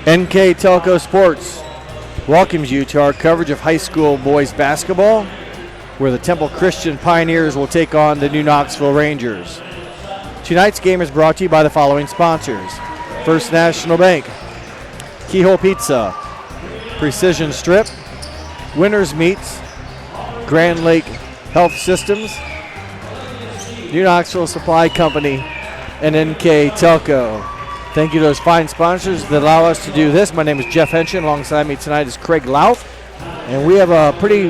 NK Telco Sports welcomes you to our coverage of high school boys basketball, where the Temple Christian Pioneers will take on the new Knoxville Rangers. Tonight's game is brought to you by the following sponsors: First National Bank, Keyhole Pizza, Precision Strip, Winners Meats, Grand Lake Health Systems, New Knoxville Supply Company, and NK Telco. Thank you to those fine sponsors that allow us to do this. My name is Jeff Henshin. Alongside me tonight is Craig Louth. And we have a pretty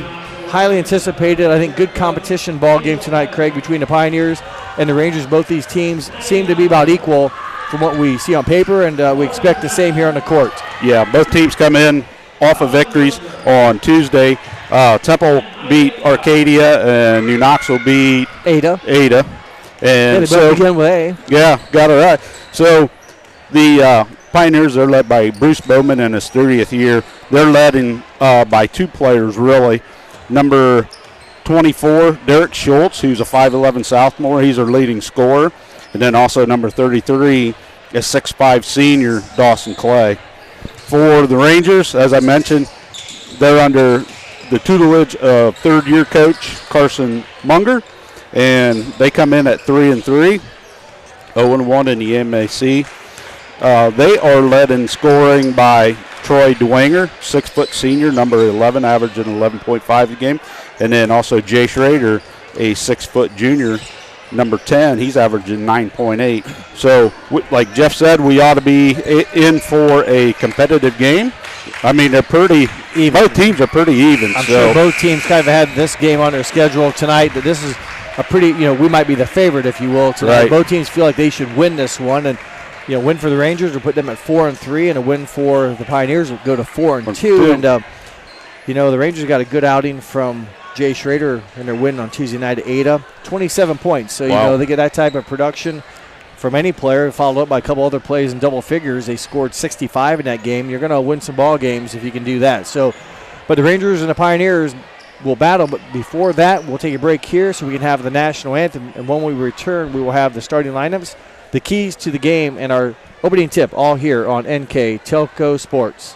highly anticipated, I think, good competition ball game tonight, Craig, between the Pioneers and the Rangers. Both these teams seem to be about equal from what we see on paper, and we expect the same here on the court. Yeah, both teams come in off of victories on Tuesday. Temple beat Arcadia, and New Knoxville beat Ada. And so begin with A. Yeah, got it right. So the Pioneers are led by Bruce Bowman in his 30th year. They're led by two players, really. Number 24, Derek Schultz, who's a 5'11 sophomore. He's our leading scorer. And then also number 33, a 6'5 senior, Dawson Clay. For the Rangers, as I mentioned, they're under the tutelage of third-year coach Carson Munger, and they come in at 3-3, 0-1 in the MAC. They are led in scoring by Troy Dwenger, 6' senior, number 11, averaging 11.5 a game. And then also Jay Schrader, a 6' junior, number 10. He's averaging 9.8. So, like Jeff said, we ought to be in for a competitive game. I mean, they're pretty even. Both teams are pretty even. I'm sure both teams kind of had this game on their schedule tonight. That this is a pretty, we might be the favorite, if you will, tonight. Right. Both teams feel like they should win this one. And win for the Rangers will put them at 4-3, and a win for the Pioneers will go to 4-2. And the Rangers got a good outing from Jay Schrader in their win on Tuesday night at Ada, 27 points. So wow. They get that type of production from any player, followed up by a couple other plays in double figures. They scored 65 in that game. You're going to win some ball games if you can do that. So, but the Rangers and the Pioneers will battle. But before that, we'll take a break here so we can have the national anthem. And when we return, we will have the starting lineups, the keys to the game, and our opening tip, all here on NK Telco Sports.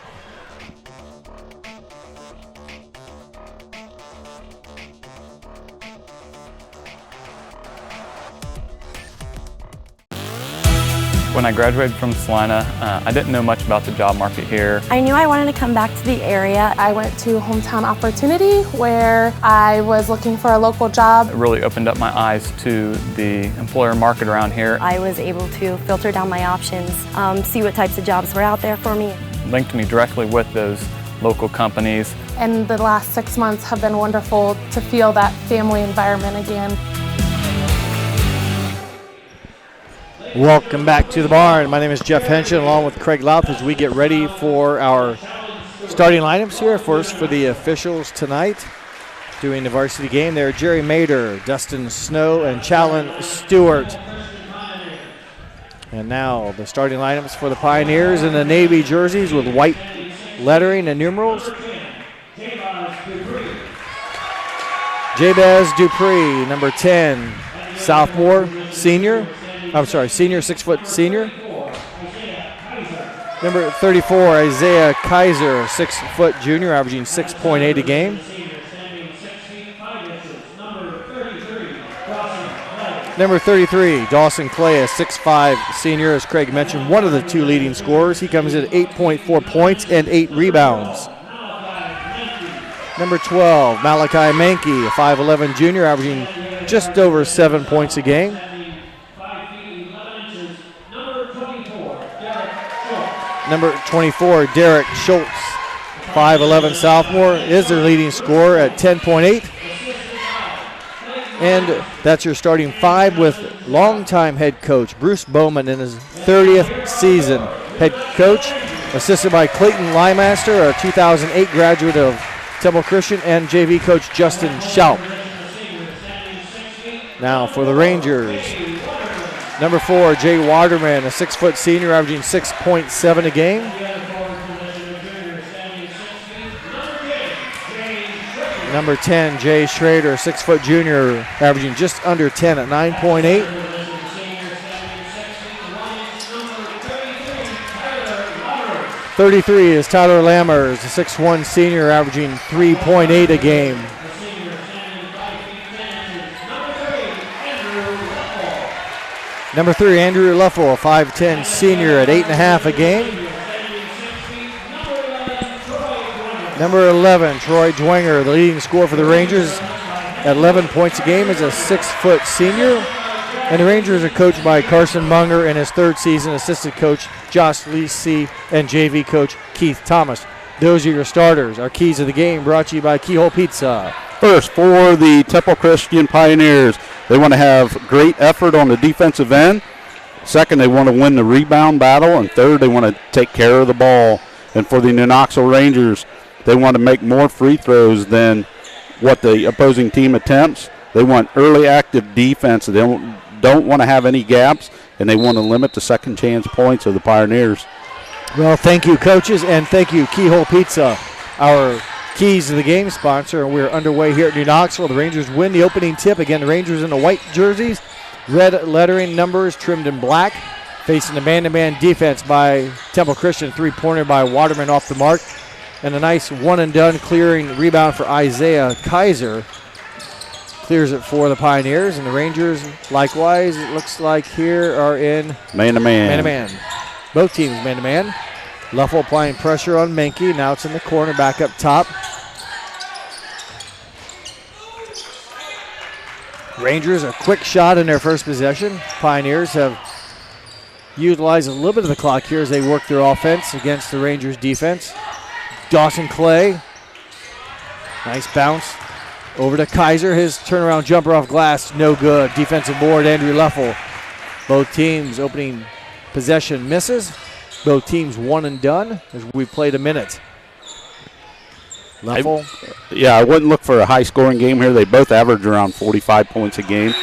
When I graduated from Salina, I didn't know much about the job market here. I knew I wanted to come back to the area. I went to Hometown Opportunity, where I was looking for a local job. It really opened up my eyes to the employer market around here. I was able to filter down my options, see what types of jobs were out there for me. Linked me directly with those local companies. And the last 6 months have been wonderful to feel that family environment again. Welcome back to the barn. My name is Jeff Henshin, along with Craig Louth, as we get ready for our starting lineups here. First, for the officials tonight, doing the varsity game, there Jerry Mader, Dustin Snow, and Challen Stewart. And now the starting lineups for the Pioneers in the navy jerseys with white lettering and numerals. Jabez Dupree, number 10, sophomore, senior, 6' senior. Number 34, Isaiah Kaiser, 6' junior, averaging 6.8 a game. Number 33, Dawson Clay, a 6'5 senior, as Craig mentioned, one of the two leading scorers. He comes in at 8.4 points and 8 rebounds. Number 12, Malachi Mankey, a 5'11 junior, averaging just over 7 points a game. Number 24, Derek Schultz, 5'11 sophomore, is their leading scorer at 10.8. And that's your starting five, with longtime head coach Bruce Bowman in his 30th season. Head coach, assisted by Clayton Lymaster, a 2008 graduate of Temple Christian, and JV coach Justin Schaup. Now for the Rangers. Number 4, Jay Waterman, a 6' senior, averaging 6.7 a game. Number 10, Jay Schrader, 6' junior, averaging just under 10 at 9.8. 33 is Tyler Lammers, a 6'1 senior, averaging 3.8 a game. Number 3, Andrew Leffel, a 5'10 senior at 8.5 a game. Number 11, Troy Dwenger, the leading scorer for the Rangers at 11 points a game, is a 6-foot senior. And the Rangers are coached by Carson Munger in his third season, assistant coach Josh Lisi, and JV coach Keith Thomas. Those are your starters. Our keys of the game brought to you by Keyhole Pizza. First, for the Temple Christian Pioneers, they want to have great effort on the defensive end. Second, they want to win the rebound battle. And third, they want to take care of the ball. And for the New Knoxville Rangers, they want to make more free throws than what the opposing team attempts. They want early active defense. They don't want to have any gaps, and they want to limit the second chance points of the Pioneers. Well, thank you, coaches, and thank you, Keyhole Pizza, our keys to the game sponsor. And we're underway here at New Knoxville. The Rangers win the opening tip. Again, the Rangers in the white jerseys, red lettering numbers trimmed in black, facing the man-to-man defense by Temple Christian, three-pointer by Waterman off the mark, and a nice one-and-done clearing rebound for Isaiah Kaiser. Clears it for the Pioneers, and the Rangers, likewise, it looks like here, are in man-to-man. Man-to-man. Both teams man-to-man. Leffel applying pressure on Menke. Now it's in the corner, back up top. Rangers, a quick shot in their first possession. Pioneers have utilized a little bit of the clock here as they work their offense against the Rangers' defense. Dawson Clay. Nice bounce. Over to Kaiser. His turnaround jumper off glass. No good. Defensive board, Andrew Leffel. Both teams opening possession misses. Both teams one and done as we played a minute. Leffel. I wouldn't look for a high-scoring game here. They both average around 45 points a game.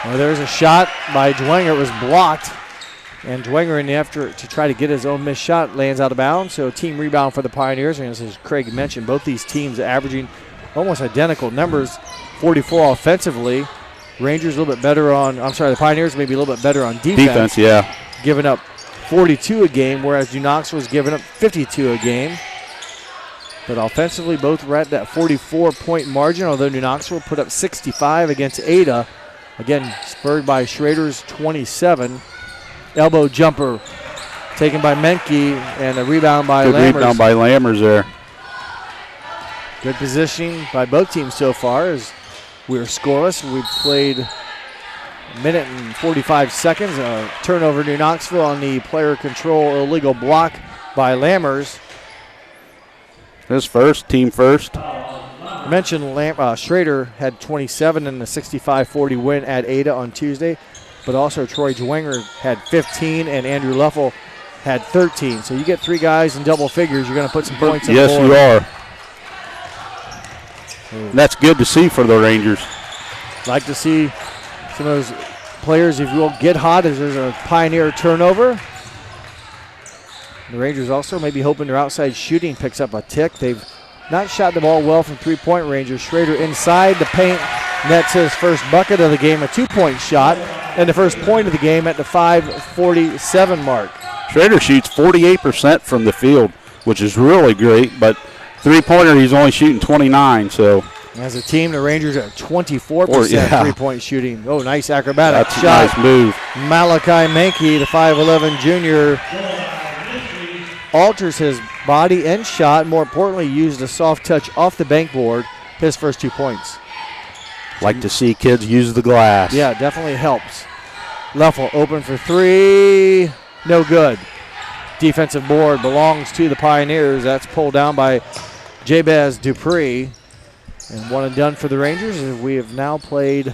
Well, there's a shot by Dwenger. It was blocked. And Dwenger, in the effort to try to get his own missed shot, lands out of bounds. So team rebound for the Pioneers. And as Craig mentioned, both these teams averaging almost identical numbers, 44 offensively. Rangers a little bit better on, the Pioneers maybe a little bit better on defense. Yeah. Giving up 42 a game, whereas New Knoxville was giving up 52 a game. But offensively, both were at that 44-point margin, although New Knoxville put up 65 against Ada. Again, spurred by Schrader's 27. Elbow jumper taken by Menke, and a rebound by Lammers. Good rebound by Lammers there. Good positioning by both teams so far as we are scoreless. We played a minute and 45 seconds. A turnover New Knoxville on the player control illegal block by Lammers. His first, team first. I mentioned Schrader had 27 in the 65-40 win at Ada on Tuesday. But also Troy Dwenger had 15 and Andrew Leffel had 13. So you get three guys in double figures, you're going to put some points on the board. Yes, you are. That's good to see for the Rangers. Like to see some of those players, if you will, get hot as there's a Pioneer turnover. The Rangers also maybe hoping their outside shooting picks up a tick. They've not shot the ball well from three-point range. Schrader inside the paint nets his first bucket of the game, a two-point shot, and the first point of the game at the 5:47 mark. Schrader shoots 48% from the field, which is really great, but three-pointer he's only shooting 29, so. As a team, the Rangers are 24% three-point shooting. Oh, nice acrobatic That's shot. That's a nice move. Malachi Menke, the 5'11 junior, alters his body and shot. More importantly, used a soft touch off the bankboard, his first 2 points. Like to see kids use the glass. Yeah, definitely helps. Leffel open for three. No good. Defensive board belongs to the Pioneers. That's pulled down by Jabez Dupree. And one and done for the Rangers. We have now played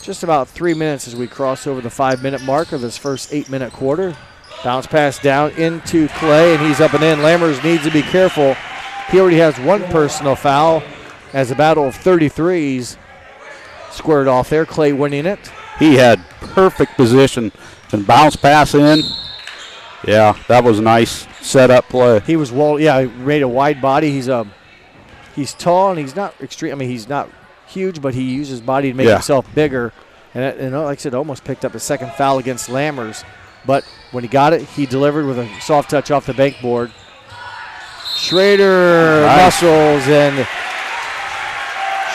just about 3 minutes as we cross over the 5-minute mark of this first 8-minute quarter. Bounce pass down into Clay, and he's up and in. Lammers needs to be careful. He already has one personal foul as a battle of 33s squared off there. Clay winning it. He had perfect position and bounce pass in. Yeah, that was a nice setup play. He was he made a wide body. He's tall and he's not extreme. I mean, he's not huge, but he uses body to make himself bigger. And like I said, almost picked up a second foul against Lammers. But when he got it, he delivered with a soft touch off the bank board. Schrader muscles, and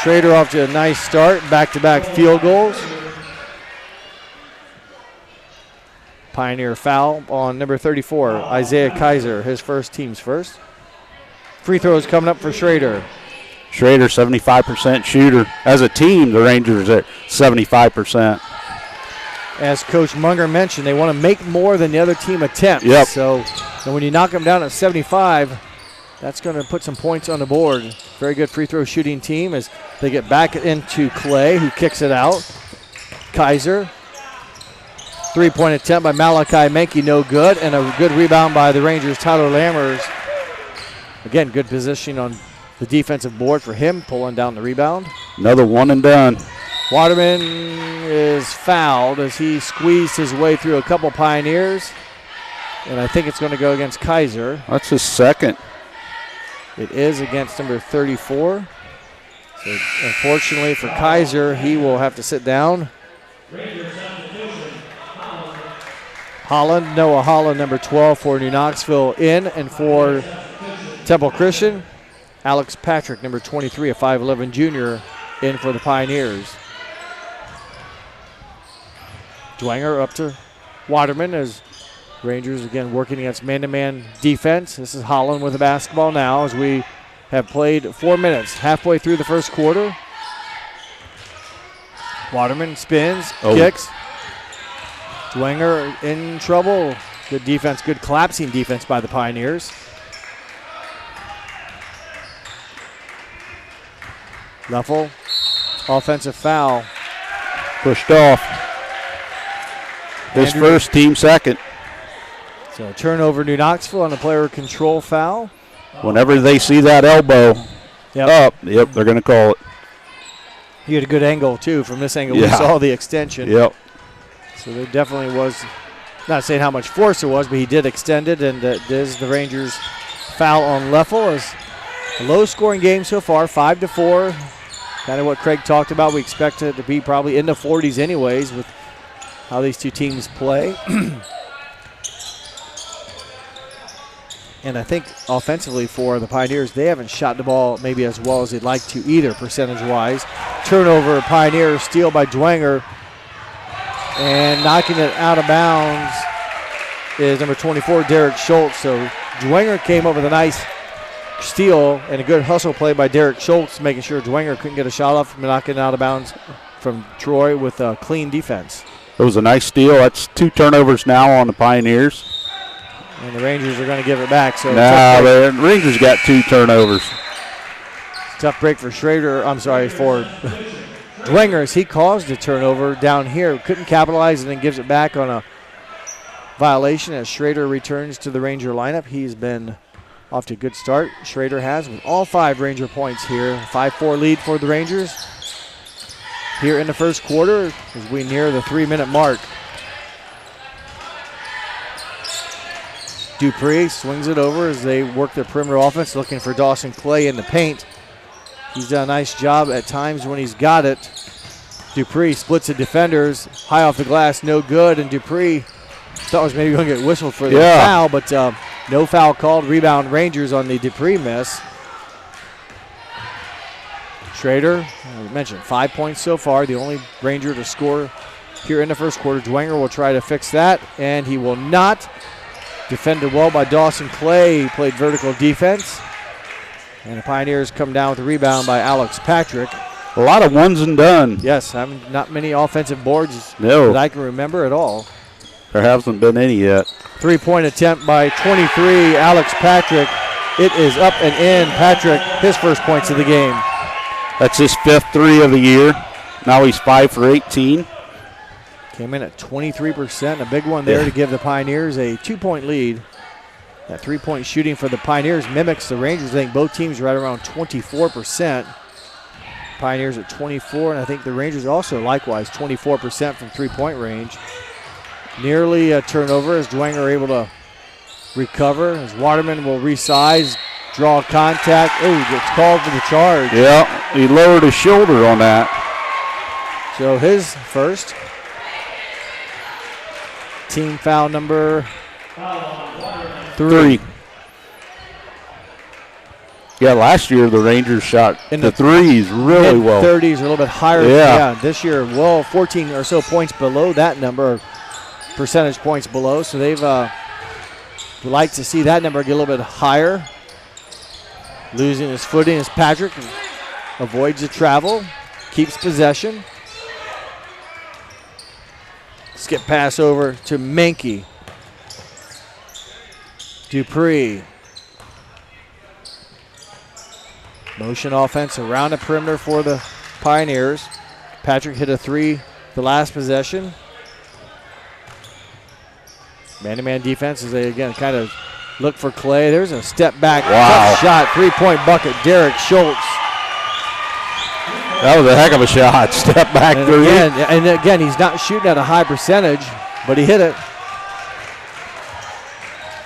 Schrader off to a nice start. Back-to-back field goals. Pioneer foul on number 34, Isaiah Kaiser, his first, team's first. Free throws coming up for Schrader. Schrader, 75% shooter. As a team, the Rangers are at 75%. As Coach Munger mentioned, they want to make more than the other team attempts. Yep. So and when you knock them down at 75, that's going to put some points on the board. Very good free throw shooting team as they get back into Clay, who kicks it out. Kaiser. Three-point attempt by Malachi Menke, no good, and a good rebound by the Rangers, Tyler Lammers. Again, good positioning on the defensive board for him, pulling down the rebound. Another one and done. Waterman is fouled as he squeezed his way through a couple Pioneers, and I think it's going to go against Kaiser. That's his second. It is against number 34. So unfortunately for Kaiser, he will have to sit down. Noah Holland, number 12 for New Knoxville in, and for Temple Christian, Alex Patrick, number 23, a 5'11 junior, in for the Pioneers. Dwenger up to Waterman as Rangers again working against man-to-man defense. This is Holland with the basketball now as we have played 4 minutes, halfway through the first quarter. Waterman spins, kicks. Dwenger in trouble. Good defense, good collapsing defense by the Pioneers. Leffel, offensive foul. Pushed off. His first, team second. So turnover New Knoxville on a player control foul. Whenever they see that elbow up, they're going to call it. He had a good angle, too. From this angle, we saw the extension. Yep. So there definitely was, not saying how much force there was, but he did extend it, and that is the Rangers' foul on Leffel. Is a low-scoring game so far, 5-4. Kind of what Craig talked about. We expect it to be probably in the 40s anyways with how these two teams play. And I think offensively for the Pioneers, they haven't shot the ball maybe as well as they'd like to either, percentage-wise. Turnover, Pioneers, steal by Dwenger. And knocking it out of bounds is number 24, Derek Schultz. So Dwenger came up with a nice steal and a good hustle play by Derek Schultz, making sure Dwenger couldn't get a shot off from knocking it out of bounds from Troy with a clean defense. It was a nice steal. That's 2 turnovers now on the Pioneers. And the Rangers are going to give it back. So the Rangers got 2 turnovers. Tough break for Schrader. I'm sorry, for Dwenger as he caused a turnover down here. Couldn't capitalize and then gives it back on a violation as Schrader returns to the Ranger lineup. He's been off to a good start. Schrader has with all 5 Ranger points here. 5-4 lead for the Rangers here in the first quarter as we near the 3-minute mark. Dupree swings it over as they work their perimeter offense, looking for Dawson Clay in the paint. He's done a nice job at times when he's got it. Dupree splits the defenders, high off the glass, no good, and Dupree thought was maybe going to get whistled for the foul, but no foul called. Rebound Rangers on the Dupree miss. Schrader, we mentioned 5 points so far, the only Ranger to score here in the first quarter. Dwenger will try to fix that, and he will not. Defended well by Dawson Clay. He played vertical defense. And the Pioneers come down with a rebound by Alex Patrick. A lot of ones and done. Yes, not many offensive boards that I can remember at all. There hasn't been any yet. 3-point attempt by 23, Alex Patrick. It is up and in. Patrick, his first points of the game. That's his 5th 3 of the year. Now he's 5 for 18. Came in at 23%. A big one there to give the Pioneers a 2-point lead. That 3-point shooting for the Pioneers mimics the Rangers. I think both teams are right around 24%. Pioneers at 24, and I think the Rangers also likewise 24% from 3-point range. Nearly a turnover as Dwenger able to recover. As Waterman will resize, draw contact. Oh, gets called for the charge. Yeah, he lowered his shoulder on that. So his first. Team foul number 3. Yeah, last year the Rangers shot in the threes really well. 30s, a little bit higher. Yeah. This year, 14 or so points below that number, percentage points below. So they've like to see that number get a little bit higher. Losing his footing as Patrick avoids the travel, keeps possession. Skip pass over to Menke. Dupree. Motion offense around the perimeter for the Pioneers. Patrick hit a 3 the last possession. Man-to-man defense as they, again, kind of look for Clay. There's a step back. Wow. Tough shot, 3-point bucket. Derek Schultz. That was a heck of a shot. Step back And 3. again, he's not shooting at a high percentage, but he hit it.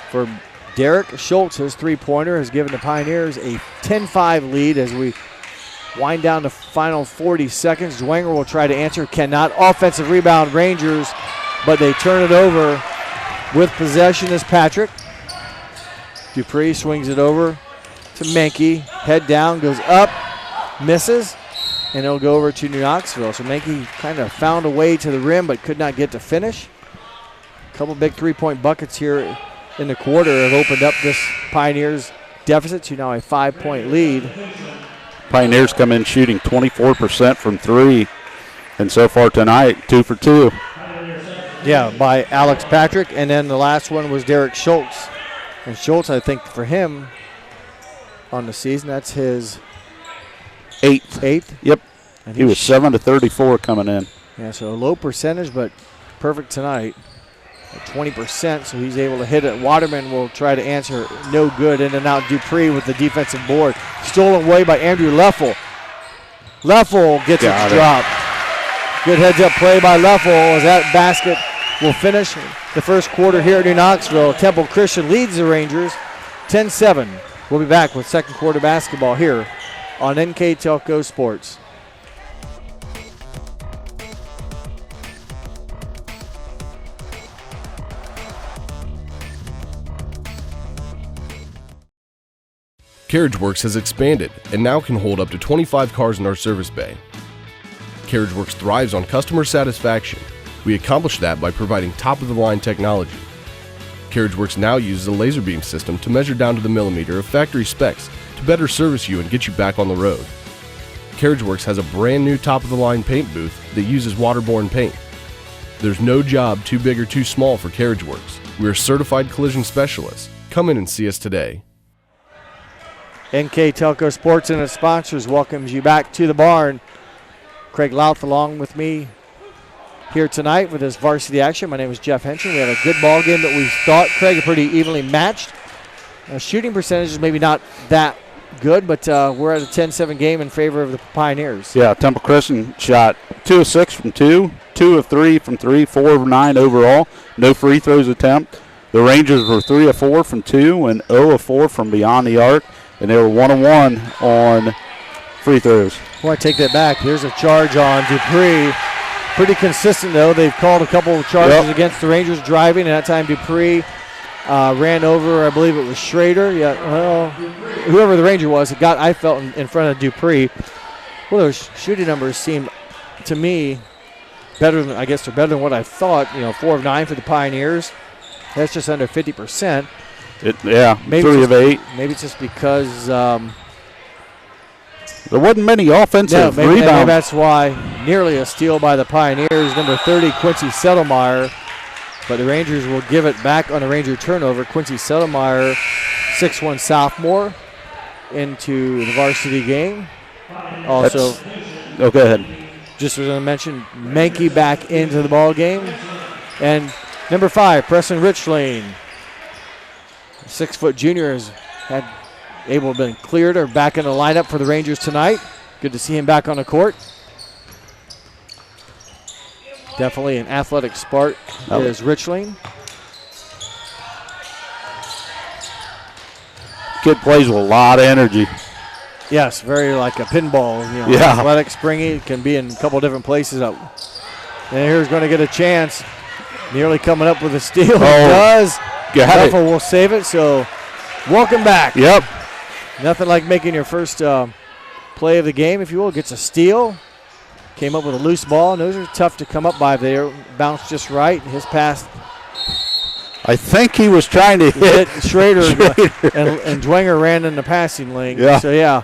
For Derek Schultz, his three-pointer has given the Pioneers a 10-5 lead as we wind down the final 40 seconds. Dwenger will try to answer, cannot. Offensive rebound, Rangers, but they turn it over with possession as Patrick. Dupree swings it over to Menke. Head down, goes up, misses, and it'll go over to New Knoxville. So Menke kind of found a way to the rim but could not get to finish. A couple big three-point buckets here in the quarter have opened up this Pioneers deficit to now a 5-point lead. Pioneers come in shooting 24% from 3, and so far tonight, 2 for 2. Yeah, by Alex Patrick, and then the last one was Derek Schultz. And Schultz, I think for him on the season, that's his 8th. Yep. And He was 7 to 34 coming in. Yeah, so a low percentage, but perfect tonight. At 20%, so he's able to hit it. Waterman will try to answer, no good. In and out Dupree with the defensive board. Stolen away by Andrew Leffel. Leffel gets Got its it. drop. Good heads-up play by Leffel as that basket will finish the first quarter here at New Knoxville. Temple Christian leads the Rangers 10-7. We'll be back with second quarter basketball here on NK Telco Sports. CarriageWorks has expanded and now can hold up to 25 cars in our service bay. CarriageWorks thrives on customer satisfaction. We accomplish that by providing top-of-the-line technology. CarriageWorks now uses a laser beam system to measure down to the millimeter of factory specs to better service you and get you back on the road. CarriageWorks has a brand new top-of-the-line paint booth that uses waterborne paint. There's no job too big or too small for CarriageWorks. We are certified collision specialists. Come in and see us today. NK Telco Sports and its sponsors welcomes you back to the barn. Craig Louth along with me here tonight with this varsity action. My name is Jeff Henson. We had a good ball game that we thought, Craig, pretty evenly matched. Shooting percentage is maybe not that good, but we're at a 10-7 game in favor of the Pioneers. Yeah, Temple Christian shot 2 of 6 from 2, 2 of 3 from 3, 4 of 9 overall. No free throws attempt. The Rangers were 3 of 4 from 2 and 0 of 4 from beyond the arc, and they were 1 of 1 on free throws. Well, I take that back. There's a charge on Dupree. Pretty consistent, though. They've called a couple of charges against the Rangers driving, and that time Dupree ran over, I believe it was Schrader. Yeah, well, whoever the Ranger was, I felt in front of Dupree. Well, those shooting numbers seem, to me, better than, I guess they're better than what I thought. 4 of 9 for the Pioneers. That's just under 50%. Maybe 3 of 8. Maybe it's just because there wasn't many offensive maybe rebounds. that's why. Nearly a steal by the Pioneers. Number 30, Quincy Settlemeyer. But the Rangers will give it back on a Ranger turnover. Quincy Settlemeyer, 6'1 sophomore, into the varsity game. Also, go ahead. Just as I mentioned, Menke back into the ball game. And number 5, Preston Richlane. 6-foot junior has had able to been cleared or back in the lineup for the Rangers tonight. Good to see him back on the court. Definitely an athletic spark is Richlane. Kid plays with a lot of energy. Yes, very like a pinball. Athletic, springy, can be in a couple different places. And here's going to get a chance. Nearly coming up with a steal. Oh, Does. got it. Buffalo will save it, so welcome back. Yep. Nothing like making your first play of the game, if you will. Gets a steal. Came up with a loose ball, and those are tough to come up by there. Bounced just right. His pass. I think he was trying to hit Schrader. And Dwenger ran in the passing lane. Yeah. So, yeah,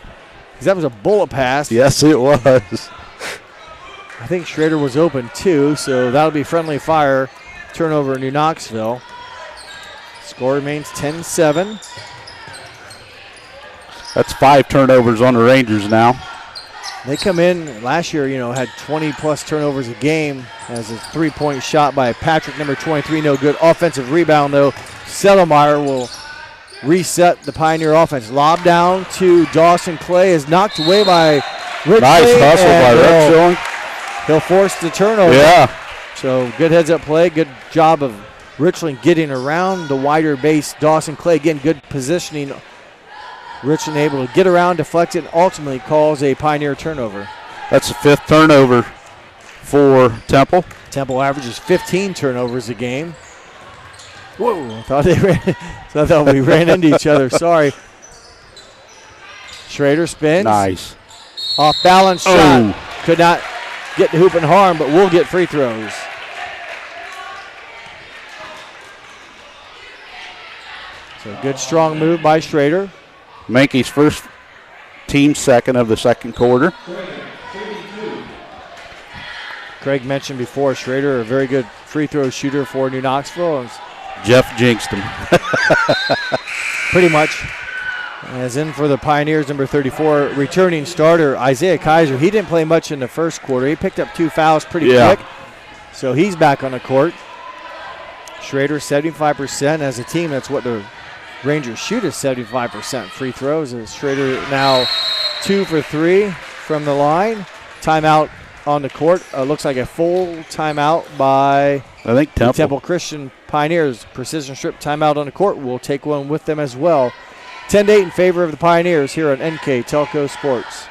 'cause that was a bullet pass. Yes, it was. I think Schrader was open, too, so that'll be friendly fire. Turnover in New Knoxville. Score remains 10-7. That's 5 turnovers on the Rangers now. They come in last year, had 20-plus turnovers a game as a three-point shot by Patrick, number 23, no good. Offensive rebound, though. Settlemeyer will reset the Pioneer offense. Lob down to Dawson Clay is knocked away by Rich. Nice hustle by Rick Schilling. He'll force the turnover. Yeah. So good heads-up play. Good job of Richland getting around the wider base. Dawson Clay, again, good positioning. Richland able to get around, deflect it, and ultimately calls a Pioneer turnover. That's the 5th turnover for Temple. Temple averages 15 turnovers a game. Whoa, I thought we ran into each other. Sorry. Schrader spins. Nice. Off balance shot. Could not get the hoop and harm, but will get free throws. So good strong move by Schrader. Mankey's first, team second of the second quarter. Craig mentioned before, Schrader, a very good free throw shooter for New Knoxville. Jeff jinxed him. Pretty much. As in for the Pioneers, number 34, returning starter Isaiah Kaiser. He didn't play much in the first quarter. He picked up 2 fouls pretty quick. So he's back on the court. Schrader, 75%. As a team, that's what the Rangers shoot is 75% free throws. As Schrader now 2 for 3 from the line. Timeout on the court. Looks like a full timeout by I think Temple Christian Pioneers. Precision strip timeout on the court. We'll take one with them as well. 10-8 in favor of the Pioneers here on NK Telco Sports.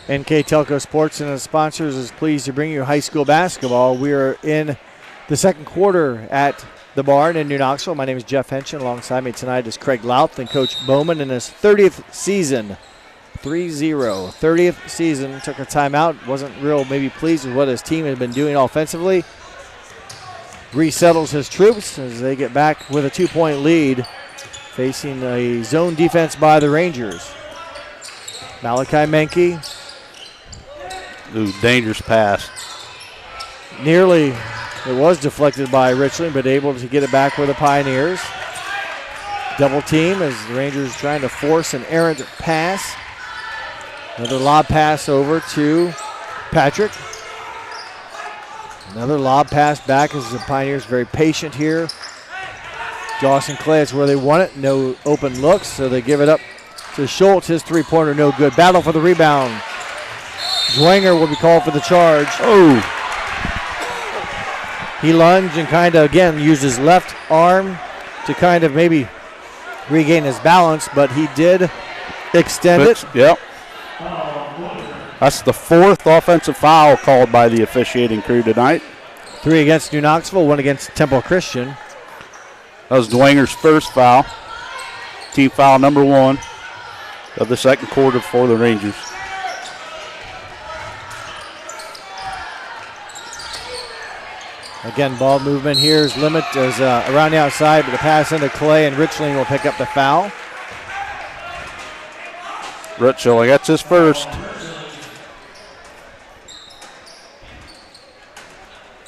NK Telco Sports and its sponsors is pleased to bring you high school basketball. We are in the second quarter at the Barn in New Knoxville. My name is Jeff Henshin. Alongside me tonight is Craig Louth and Coach Bowman in his 30th season. 3-0. 30th season. Took a timeout. Wasn't real maybe pleased with what his team had been doing offensively. Resettles his troops as they get back with a 2-point lead, facing a zone defense by the Rangers. Malachi Menke. Ooh, dangerous pass. Nearly, it was deflected by Richland, but able to get it back with the Pioneers. Double team as the Rangers trying to force an errant pass. Another lob pass over to Patrick. Another lob pass back as the Pioneers very patient here. Dawson Clay is where they want it. No open looks, so they give it up to Schultz. His three-pointer no good. Battle for the rebound. Dwenger will be called for the charge. Oh. He lunged and kind of, again, used his left arm to kind of maybe regain his balance, but he did extend it. Yep. That's the 4th offensive foul called by the officiating crew tonight. 3 against New Knoxville, 1 against Temple Christian. That was Dwenger's first foul. Team foul number 1 of the second quarter for the Rangers. Again, ball movement here is is around the outside, but the pass into Clay, and Richling will pick up the foul. Richling, that's his first.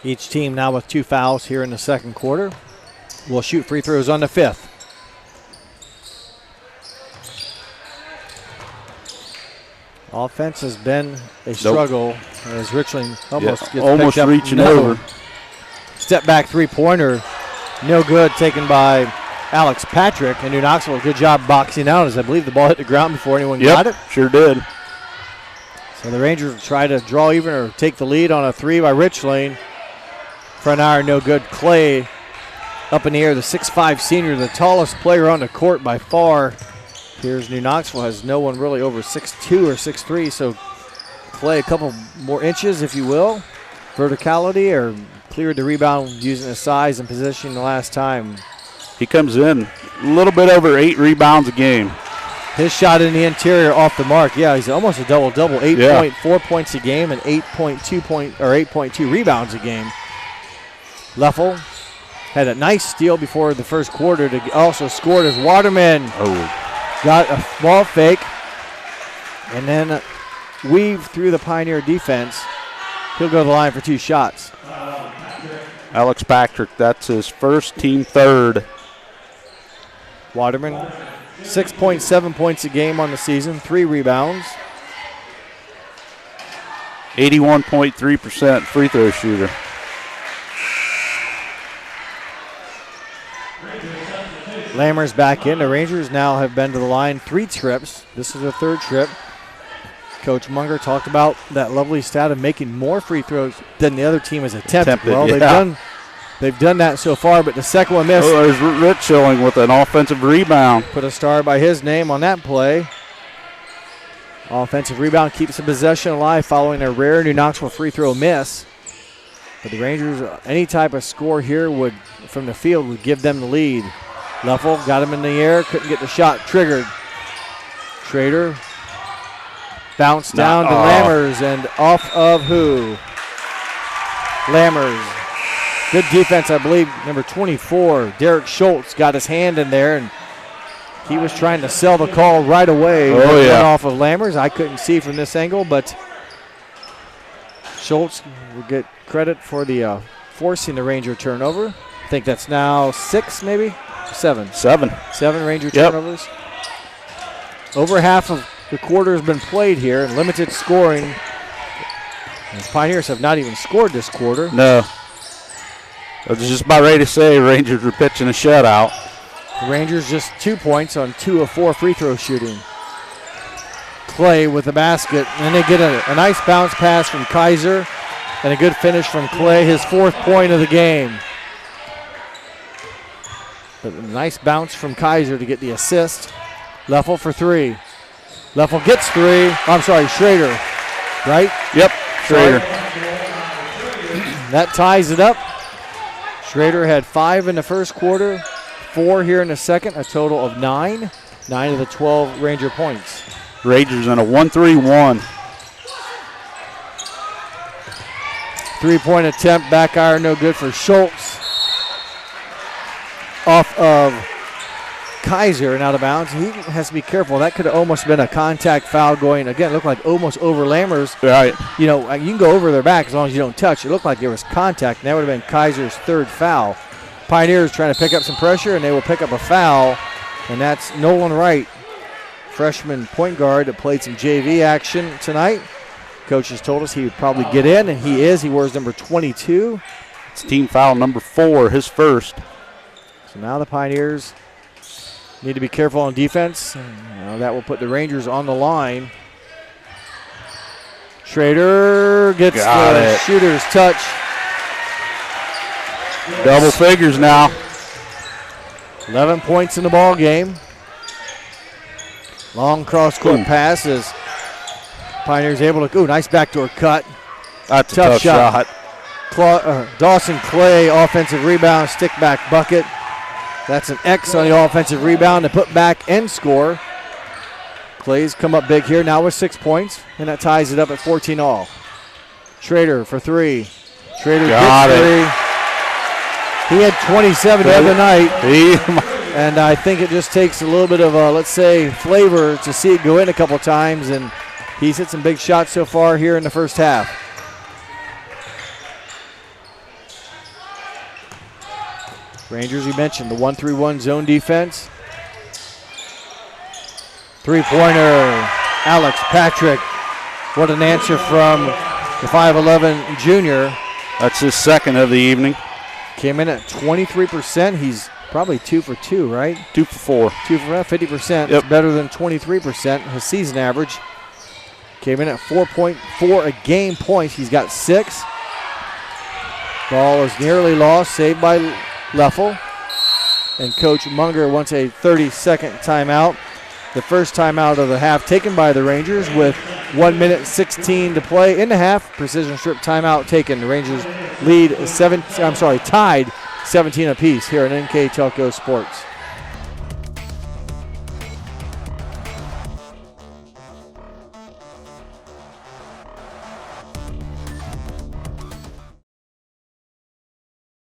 Each team now with 2 fouls here in the second quarter. Will shoot free throws on the 5th. Offense has been a struggle as Richland almost gets almost picked up. reaching over. Step back three-pointer, no good, taken by Alex Patrick. And New Knoxville, good job boxing out as I believe the ball hit the ground before anyone got it. Sure did. So the Rangers will try to draw even or take the lead on a three by Richland. Front iron, no good. Clay up in the air, the 6'5 senior, the tallest player on the court by far. Here's New Knoxville has no one really over 6'2 or 6'3, so Clay a couple more inches, if you will. Verticality, or cleared the rebound using his size and position the last time. He comes in a little bit over 8 rebounds a game. His shot in the interior off the mark. Yeah, he's almost a double-double, 8.4 points a game and 8.2 rebounds a game. Leffel had a nice steal before the first quarter to also scored as Waterman got a ball fake and then weave through the Pioneer defense. He'll go to the line for 2 shots. Alex Patrick, that's his first, team third. Waterman, 6.7 points a game on the season, 3 rebounds. 81.3% free throw shooter. Lammers back in. The Rangers now have been to the line 3 trips. This is the 3rd trip. Coach Munger talked about that lovely stat of making more free throws than the other team has attempted. Well, they've done that so far, but the second one missed. Oh, there's Rich Schilling with an offensive rebound. Put a star by his name on that play. Offensive rebound keeps the possession alive following a rare New Knoxville free throw miss. But the Rangers, any type of score here from the field would give them the lead. Leffel got him in the air, couldn't get the shot triggered. Schrader bounced down to Lammers and off of who? Lammers. Good defense, I believe. Number 24, Derek Schultz, got his hand in there, and he was trying to sell the call right away. Went off of Lammers. I couldn't see from this angle, but Schultz will get credit for the forcing the Ranger turnover. I think that's now 6, maybe 7. 7 Ranger turnovers. Over half of the quarter has been played here, and limited scoring. The Pioneers have not even scored this quarter. No. I was just about ready to say Rangers were pitching a shutout. The Rangers just 2 points on 2 of 4 free throw shooting. Clay with the basket, and they get a nice bounce pass from Kaiser and a good finish from Clay, his 4th point of the game. But a nice bounce from Kaiser to get the assist. Leffel for 3. Leffel gets 3. I'm sorry, Schrader, right? Yep, Schrader. That ties it up. Schrader had 5 in the first quarter, 4 here in the second, a total of 9. 9 of the 12 Ranger points. Rangers in a 1-3-1. 3-point attempt, back iron, no good for Schultz. Off of Kaiser and out of bounds. He has to be careful. That could have almost been a contact foul going. Again, it looked like almost over Lammers. Right. You know, you can go over their back as long as you don't touch. It looked like there was contact, and that would have been Kaiser's 3rd foul. Pioneers trying to pick up some pressure, and they will pick up a foul, and that's Nolan Wright, freshman point guard that played some JV action tonight. Coaches told us he would probably get in, and he is. He wears number 22. It's team foul number 4, his first. So now the Pioneers need to be careful on defense. That will put the Rangers on the line. Schrader gets the shooter's touch. Double figures now. 11 points in the ball game. Long cross-court pass as Pioneers able to, nice backdoor cut. That's a tough shot. Dawson Clay, offensive rebound, stick back bucket. That's an X on the offensive rebound to put back and score. Clay's come up big here now with 6 points, and that ties it up at 14 all. Schrader for 3. Schrader gets 3. He had 27 the other night, and I think it just takes a little bit of, let's say, flavor to see it go in a couple times, and he's hit some big shots so far here in the first half. Rangers, you mentioned the 1-3-1 zone defense. 3-pointer, Alex Patrick What an answer from the 5'11 junior. That's his second of the evening. Came in at 23%. He's probably 2 for 2, right? 2 for 4. 2 for 50%. Yep. It's better than 23%. His season average came in at 4.4 a game points. He's got 6. Ball is nearly lost, saved by Leffel. And Coach Munger wants a 30-second timeout. The first timeout of the half taken by the Rangers with 1 minute 16 to play in the half. Precision strip timeout taken. The Rangers tied 17 apiece here on NK Telco Sports.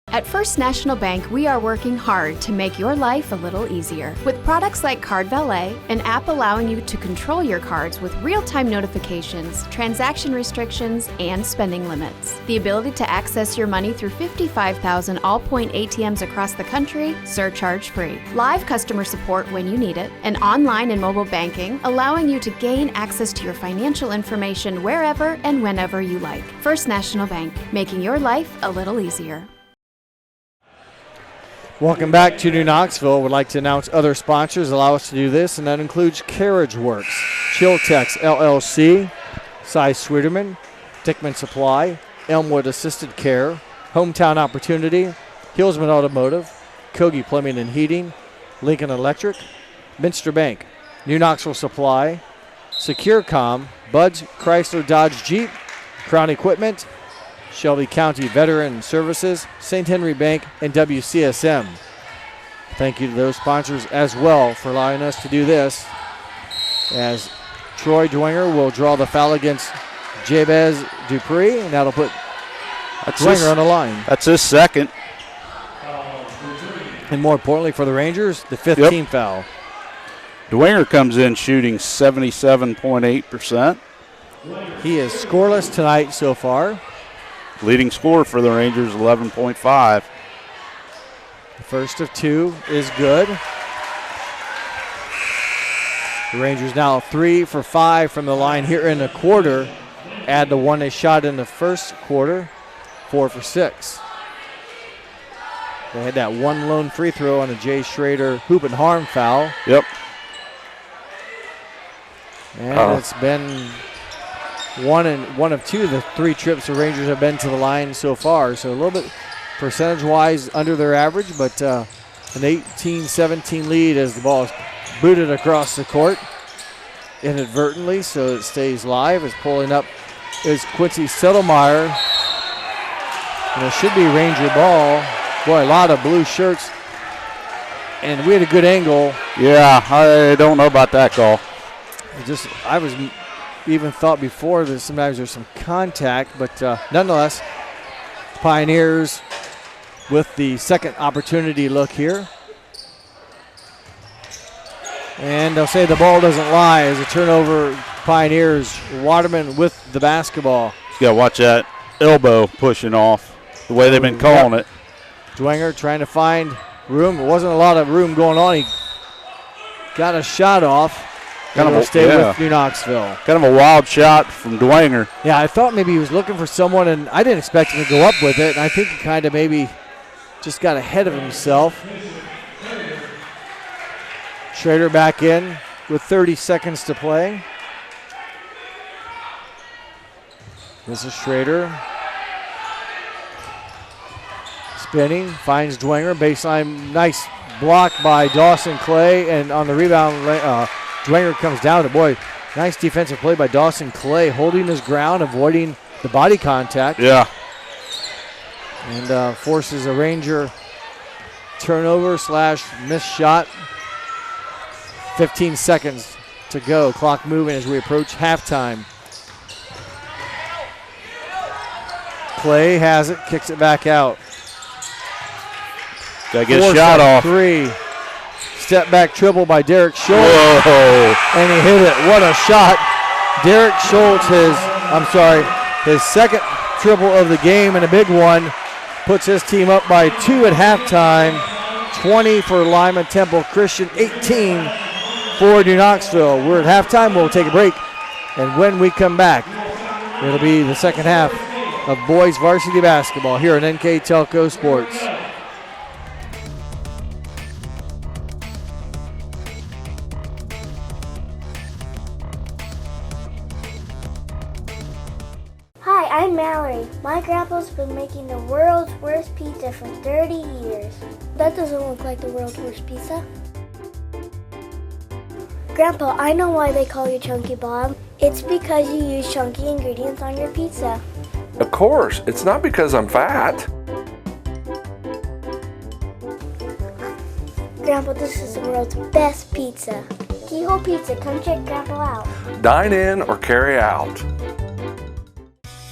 At First National Bank, we are working hard to make your life a little easier. With products like Card Valet, an app allowing you to control your cards with real-time notifications, transaction restrictions, and spending limits. The ability to access your money through 55,000 all-point ATMs across the country, surcharge-free. Live customer support when you need it, and online and mobile banking, allowing you to gain access to your financial information wherever and whenever you like. First National Bank, making your life a little easier. Welcome back to New Knoxville. Would like to announce other sponsors allow us to do this, and that includes Carriage Works, Chiltex LLC, Cy Sweeterman, Dickman Supply, Elmwood Assisted Care, Hometown Opportunity, Hillsman Automotive, Kogi Plumbing and Heating, Lincoln Electric, Minster Bank, New Knoxville Supply, SecureCom, Bud's Chrysler Dodge Jeep, Crown Equipment, Shelby County Veteran Services, St. Henry Bank, and WCSM. Thank you to those sponsors as well for allowing us to do this, as Troy Dwenger will draw the foul against Jabez Dupree, and that'll put Dwenger on the line. That's his second. And more importantly for the Rangers, the 15th team foul. Dwenger comes in shooting 77.8%. He is scoreless tonight so far. Leading scorer for the Rangers, 11.5. The first of 2 is good. The Rangers now 3 for 5 from the line here in the quarter. Add the one they shot in the first quarter, 4 for 6. They had that one lone free throw on a Jay Schrader hoop and harm foul. Yep. And it's been one of 2 of the 3 trips the Rangers have been to the line so far. So a little bit percentage-wise under their average, but an 18-17 lead as the ball is booted across the court inadvertently, so it stays live. It's pulling up is Quincy Settlemeyer. And it should be Ranger ball. Boy, a lot of blue shirts. And we had a good angle. Yeah, I don't know about that call. I was even thought before that sometimes there's some contact, but nonetheless, Pioneers with the second opportunity look here. And they'll say the ball doesn't lie as a turnover. Pioneers, Waterman with the basketball. You got to watch that elbow pushing off, the way they've been calling it. Dwenger trying to find room. There wasn't a lot of room going on. He got a shot off. Stay with New Knoxville. Kind of a wild shot from Dwenger. Yeah, I thought maybe he was looking for someone, and I didn't expect him to go up with it. And I think he kind of maybe just got ahead of himself. Schrader back in with 30 seconds to play. This is Schrader. Spinning, finds Dwenger. Baseline, nice block by Dawson Clay, and on the rebound, Dwenger comes down. Boy, nice defensive play by Dawson Clay, holding his ground, avoiding the body contact. Yeah. And forces a Ranger turnover / missed shot. 15 seconds to go. Clock moving as we approach halftime. Clay has it, kicks it back out. Got to get a shot off. 3. Step back triple by Derek Schultz. Whoa. And he hit it. What a shot. Derek Schultz, his second triple of the game and a big one. Puts his team up by 2 at halftime. 20 for Lima Temple Christian, 18 for New Knoxville. We're at halftime. We'll take a break. And when we come back, it'll be the second half of boys varsity basketball here on NK Telco Sports. Hi, I'm Mallory. My grandpa's been making the world's worst pizza for 30 years. That doesn't look like the world's worst pizza. Grandpa, I know why they call you Chunky Bob. It's because you use chunky ingredients on your pizza. Of course, it's not because I'm fat. Grandpa, this is the world's best pizza. Keyhole Pizza, come check Grandpa out. Dine in or carry out.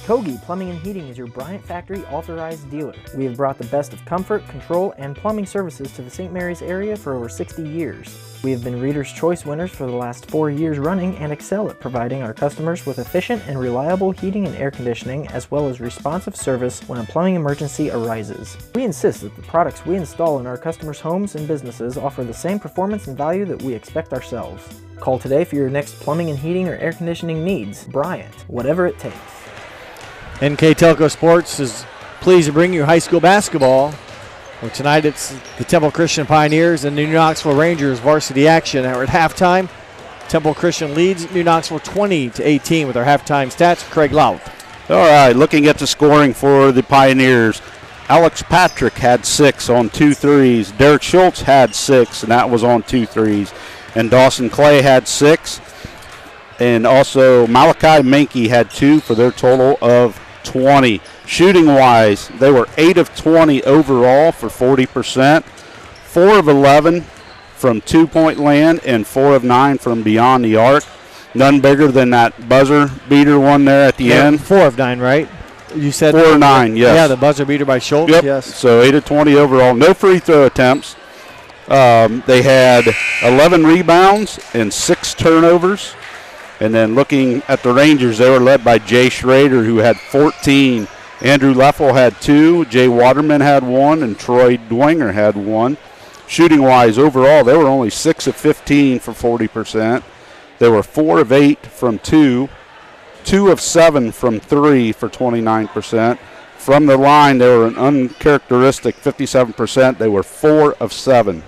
Kogi Plumbing and Heating is your Bryant Factory authorized dealer. We have brought the best of comfort, control, and plumbing services to the St. Mary's area for over 60 years. We have been Reader's Choice winners for the last 4 years running and excel at providing our customers with efficient and reliable heating and air conditioning, as well as responsive service when a plumbing emergency arises. We insist that the products we install in our customers' homes and businesses offer the same performance and value that we expect ourselves. Call today for your next plumbing and heating or air conditioning needs. Bryant, whatever it takes. NK Telco Sports is pleased to bring you high school basketball. Well, tonight it's the Temple Christian Pioneers and the New Knoxville Rangers varsity action. We're at halftime. Temple Christian leads New Knoxville 20-18 with our halftime stats. Craig Louth. All right, looking at the scoring for the Pioneers. Alex Patrick had 6 on 2 threes. Derek Schultz had 6, and that was on 2 threes. And Dawson Clay had 6. And also Malachi Menke had 2 for their total of 20. Shooting-wise, they were 8 of 20 overall for 40%, 4 of 11 from two-point land, and 4 of 9 from beyond the arc. None bigger than that buzzer beater one there at the end. 4 of 9, right? You said 4 of 9, yes. Yeah, the buzzer beater by Schultz, yep. Yes. So 8 of 20 overall. No free throw attempts. They had 11 rebounds and 6 turnovers. And then looking at the Rangers, they were led by Jay Schrader, who had 14. Andrew Leffel had 2. Jay Waterman had 1. And Troy Dwenger had 1. Shooting-wise, overall, they were only 6 of 15 for 40%. They were 4 of 8 from 2. 2 of 7 from 3 for 29%. From the line, they were an uncharacteristic 57%. They were 4 of 7.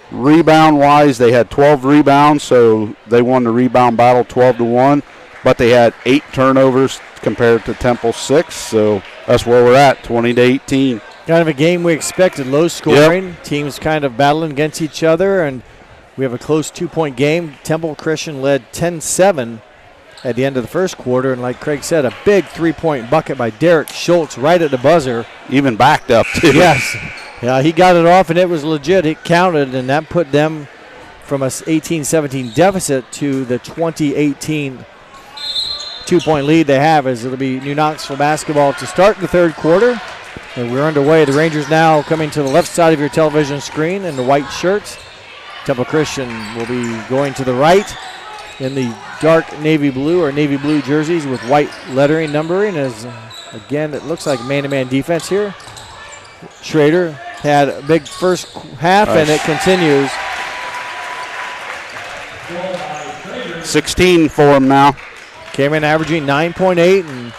Rebound-wise, they had 12 rebounds, so they won the rebound battle 12-1. But they had 8 turnovers compared to Temple 6, so that's where we're at, 20-18. Kind of a game we expected, low scoring. Yep. Teams kind of battling against each other, and we have a close 2-point game. Temple Christian led 10-7 at the end of the first quarter, and like Craig said, a big 3-point bucket by Derek Schultz right at the buzzer. Even backed up, too. Yes. Yeah, he got it off, and it was legit. It counted, and that put them from a 18-17 deficit to the 20-18 2-point lead they have, as it'll be New Knoxville basketball to start the third quarter. And we're underway. The Rangers now coming to the left side of your television screen in the white shirts. Temple Christian will be going to the right in the dark navy blue or navy blue jerseys with white lettering numbering. As again, it looks like man-to-man defense here. Schrader had a big first half, and it continues. 16 for him now. Came in averaging 9.8, and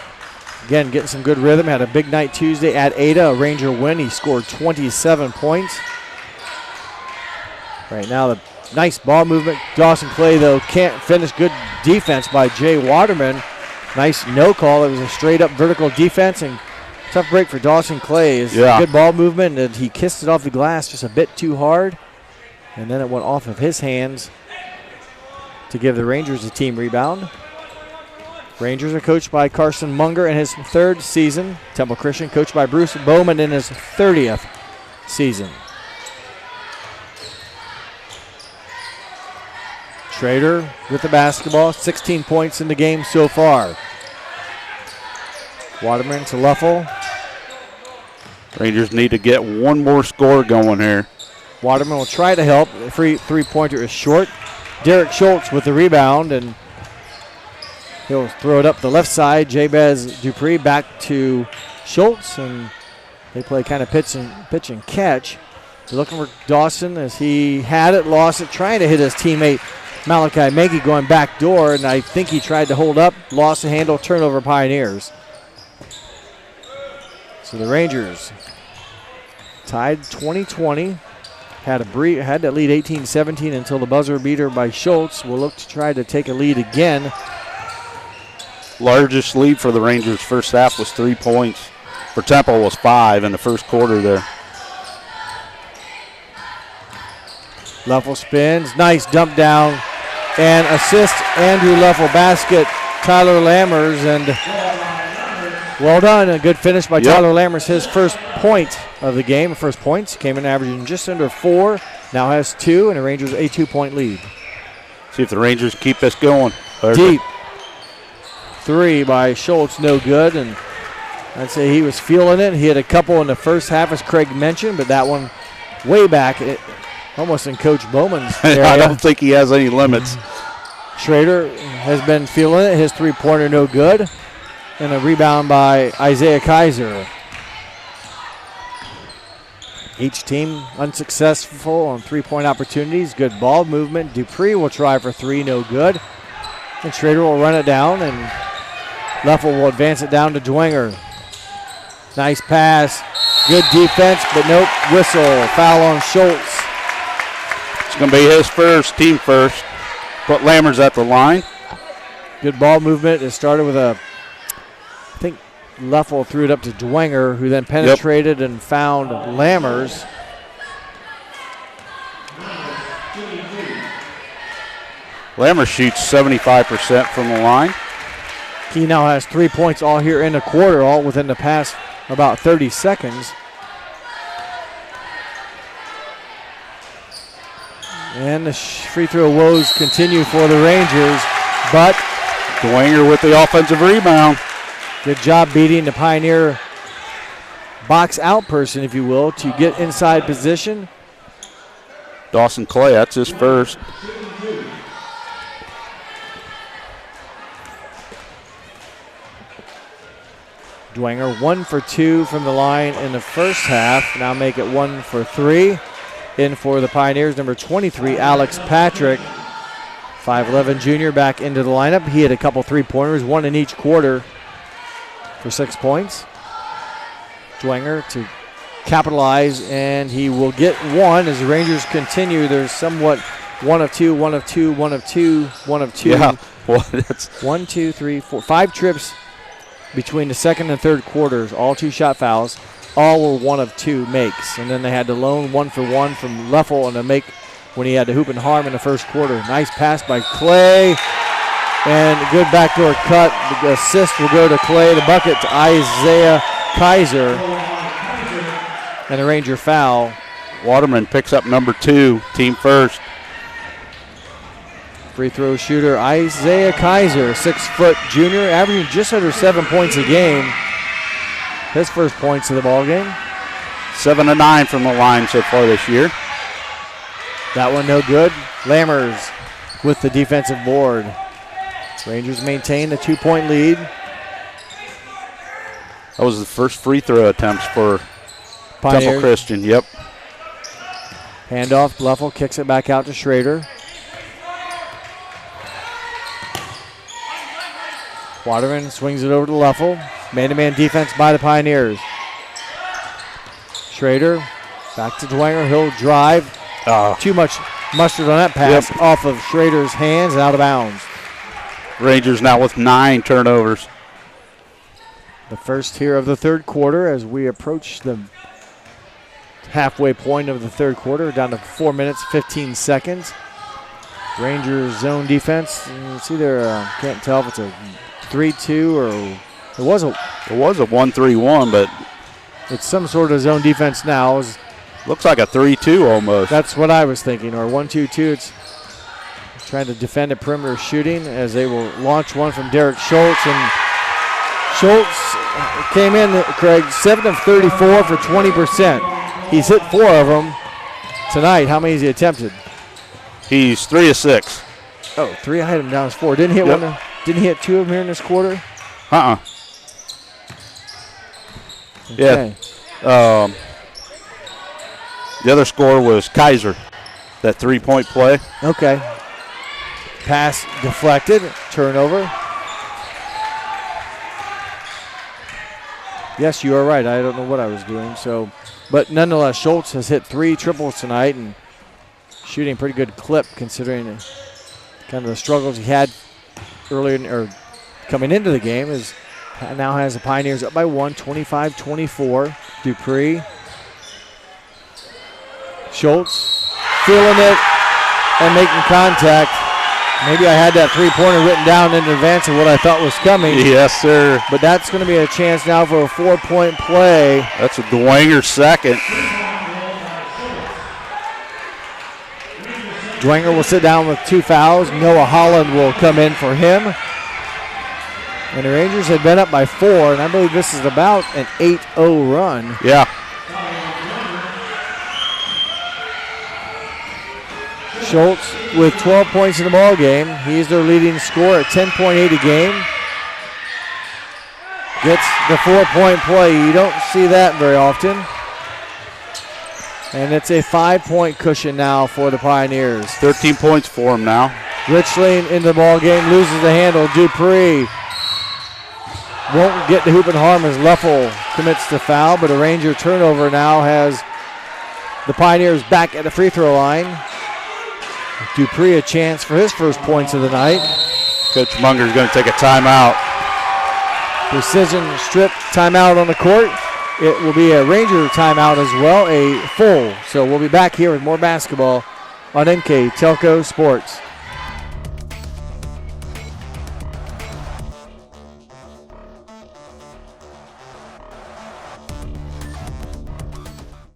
again, getting some good rhythm. Had a big night Tuesday at Ada, a Ranger win. He scored 27 points. Right now, the nice ball movement. Dawson Clay, though, can't finish. Good defense by Jay Waterman. Nice no call. It was a straight-up vertical defense, and tough break for Dawson Clay. Good ball movement, and he kissed it off the glass just a bit too hard, and then it went off of his hands to give the Rangers a team rebound. Rangers are coached by Carson Munger in his 3rd season. Temple Christian coached by Bruce Bowman in his 30th season. Schrader with the basketball, 16 points in the game so far. Waterman to Leffel. Rangers need to get one more score going here. Waterman will try to help. The free three-pointer is short. Derek Schultz with the rebound, and he'll throw it up the left side. Jabez Dupree back to Schultz, and they play kind of pitch and catch. They're looking for Dawson as he had it, lost it, trying to hit his teammate Malachi Maggie going back door, and I think he tried to hold up, lost the handle, turnover Pioneers. So the Rangers tied 20-20. Had to lead 18-17 until the buzzer beater by Schultz. Will look to try to take a lead again. Largest lead for the Rangers first half was 3 points. For Temple was 5 in the first quarter there. Leffel spins, nice dump down, and assist Andrew Leffel basket, Tyler Lammers, and well done. A good finish by Tyler Lammers, his first point of the game. First points, came in averaging just under 4, now has 2, and the Rangers a 2-point lead. See if the Rangers keep this going. Deep 3 by Schultz, no good, and I'd say he was feeling it. He had a couple in the first half, as Craig mentioned, but that one way back, almost in Coach Bowman's area. I don't think he has any limits. Schrader has been feeling it. His three-pointer no good. And a rebound by Isaiah Kaiser. Each team unsuccessful on three-point opportunities. Good ball movement. Dupree will try for 3, no good. And Schrader will run it down, and Leffel will advance it down to Dwenger. Nice pass. Good defense, but nope. Whistle. Foul on Schultz. It's going to be his first, team first. Put Lammers at the line. Good ball movement. It started with I think Leffel threw it up to Dwenger, who then penetrated and found Lammers. Lammers shoots 75% from the line. He now has 3 points all here in the quarter, all within the past about 30 seconds. And the free throw woes continue for the Rangers, but Dwenger with the offensive rebound. Good job beating the Pioneer box out person, if you will, to get inside position. Dawson Clay, that's his first. Dwenger 1 for 2 from the line in the first half. Now make it 1 for 3. In for the Pioneers, number 23, Alex Patrick. 5'11 junior back into the lineup. He had a couple three-pointers, 1 in each quarter for 6 points. Dwenger to capitalize, and he will get 1 as the Rangers continue. There's somewhat 1 of 2, 1 of 2, 1 of 2, 1 of 2. Yeah, well, that's 1, 2, 3, 4, 5 trips between the second and third quarters, all 2-shot fouls. All were 1 of 2 makes. And then they had to loan 1 for 1 from Leffel and a make when he had to hoop and harm in the first quarter. Nice pass by Clay. And good backdoor cut. The assist will go to Clay. The bucket to Isaiah Kaiser. And a Ranger foul. Waterman picks up number 2, team first. Free throw shooter Isaiah Kaiser, 6-foot junior, averaging just under 7 points a game. His first points of the ball game. 7 of 9 from the line so far this year. That one no good. Lammers with the defensive board. Rangers maintain the 2-point lead. That was the first free throw attempts for Pioneers. Temple Christian. Yep. Handoff. Leffel kicks it back out to Schrader. Waterman swings it over to Leffel. Man-to-man defense by the Pioneers. Schrader back to Dwenger. He'll drive. Too much mustard on that pass off of Schrader's hands and out of bounds. Rangers now with 9 turnovers. The first here of the third quarter as we approach the halfway point of the third quarter, down to 4 minutes, 15 seconds. Rangers zone defense. It's either, can't tell if it's a 3-2 or it was a 1-3-1, but it's some sort of zone defense now. Looks like a 3-2 almost. That's what I was thinking, or 1-2-2. It's trying to defend a perimeter shooting as they will launch one from Derek Schultz. And Schultz came in, Craig, 7 of 34 for 20%. He's hit 4 of them tonight. How many has he attempted? He's 3 of 6. Oh, 3. I had him down as 4. Didn't he hit one? Didn't he hit 2 of them here in this quarter? Okay. Yeah. The other score was Kaiser, that 3-point play. Okay. pass deflected. Turnover. Yes, you are right. I don't know what I was doing. So, but nonetheless, Schultz has hit 3 triples tonight and shooting a pretty good clip considering kind of the struggles he had earlier or coming into the game. Is now has the Pioneers up by 1, 25-24. Dupree. Schultz feeling it and making contact. Maybe I had that three-pointer written down in advance of what I thought was coming. Yes, sir. But that's going to be a chance now for a 4-point play. That's a Dwenger second. Dwenger will sit down with 2 fouls. Noah Holland will come in for him. And the Rangers had been up by 4, and I believe this is about an 8-0 run. Yeah. Schultz with 12 points in the ball game. He's their leading scorer at 10.8 a game. Gets the 4-point play. You don't see that very often. And it's a 5-point cushion now for the Pioneers. 13 points for him now. Richling in the ball game, loses the handle. Dupree won't get the hoop and harm as Leffel commits the foul, but a Ranger turnover now has the Pioneers back at the free throw line. Dupree a chance for his first points of the night. Coach Munger is going to take a timeout. Precision strip timeout on the court. It will be a Ranger timeout as well, a full. So we'll be back here with more basketball on MK Telco Sports.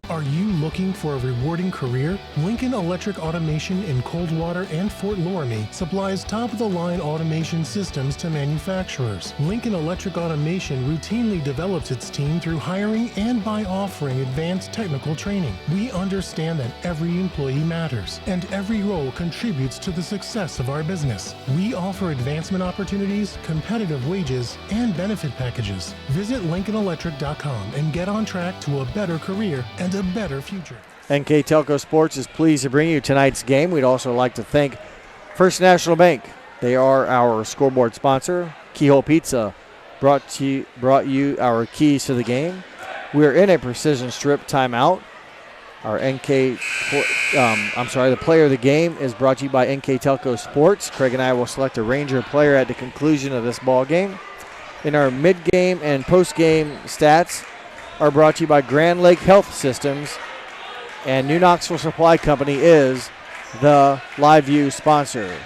Are you looking for a rewarding career? Lincoln Electric Automation in Coldwater and Fort Loramie supplies top-of-the-line automation systems to manufacturers. Lincoln Electric Automation routinely develops its team through hiring and by offering advanced technical training. We understand that every employee matters, and every role contributes to the success of our business. We offer advancement opportunities, competitive wages, and benefit packages. Visit LincolnElectric.com and get on track to a better career and a better future. NK Telco Sports is pleased to bring you tonight's game. We'd also like to thank First National Bank. They are our scoreboard sponsor. Keyhole Pizza brought you our keys to the game. We're in a precision strip timeout. Our the player of the game is brought to you by NK Telco Sports. Craig and I will select a Ranger player at the conclusion of this ball game. In our mid-game and post-game stats are brought to you by Grand Lake Health Systems, and New Knoxville Supply Company is the Live View sponsor.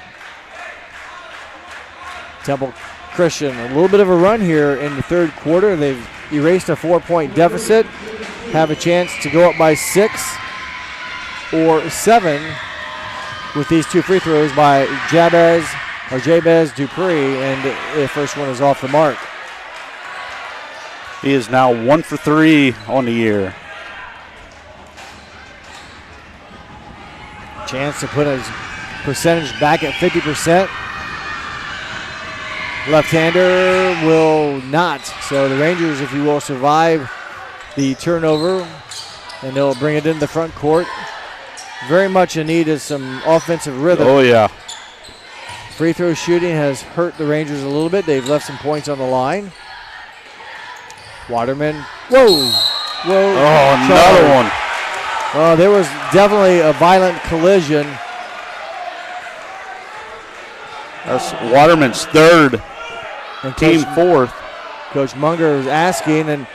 Temple Christian, a little bit of a run here in the third quarter. They've erased a 4-point deficit, have a chance to go up by 6 or 7 with these 2 free throws by Jabez Dupree, and the first one is off the mark. He is now 1 for 3 on the year. Chance to put his percentage back at 50%. Left-hander will not. So the Rangers, if you will, survive the turnover, and they'll bring it into the front court. Very much in need of some offensive rhythm. Oh, yeah. Free throw shooting has hurt the Rangers a little bit. They've left some points on the line. Waterman. Whoa. Oh, another one. Well, there was definitely a violent collision. That's Waterman's third, And team fourth. Coach Munger was asking, and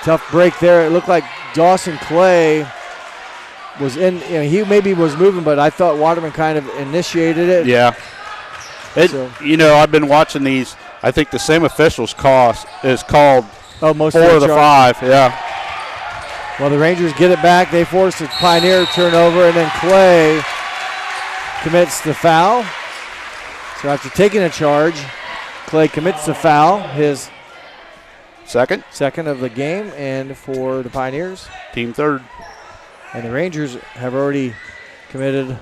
tough break there. It looked like Dawson Clay was in. He maybe was moving, but I thought Waterman kind of initiated it. Yeah. I've been watching these. I think the same officials is called 4 of the 5. Yeah. Well, the Rangers get it back. They force a Pioneer turnover, and then Clay commits the foul. So after taking a charge, Clay commits the foul, his second of the game, and for the Pioneers. Team third. And the Rangers have already committed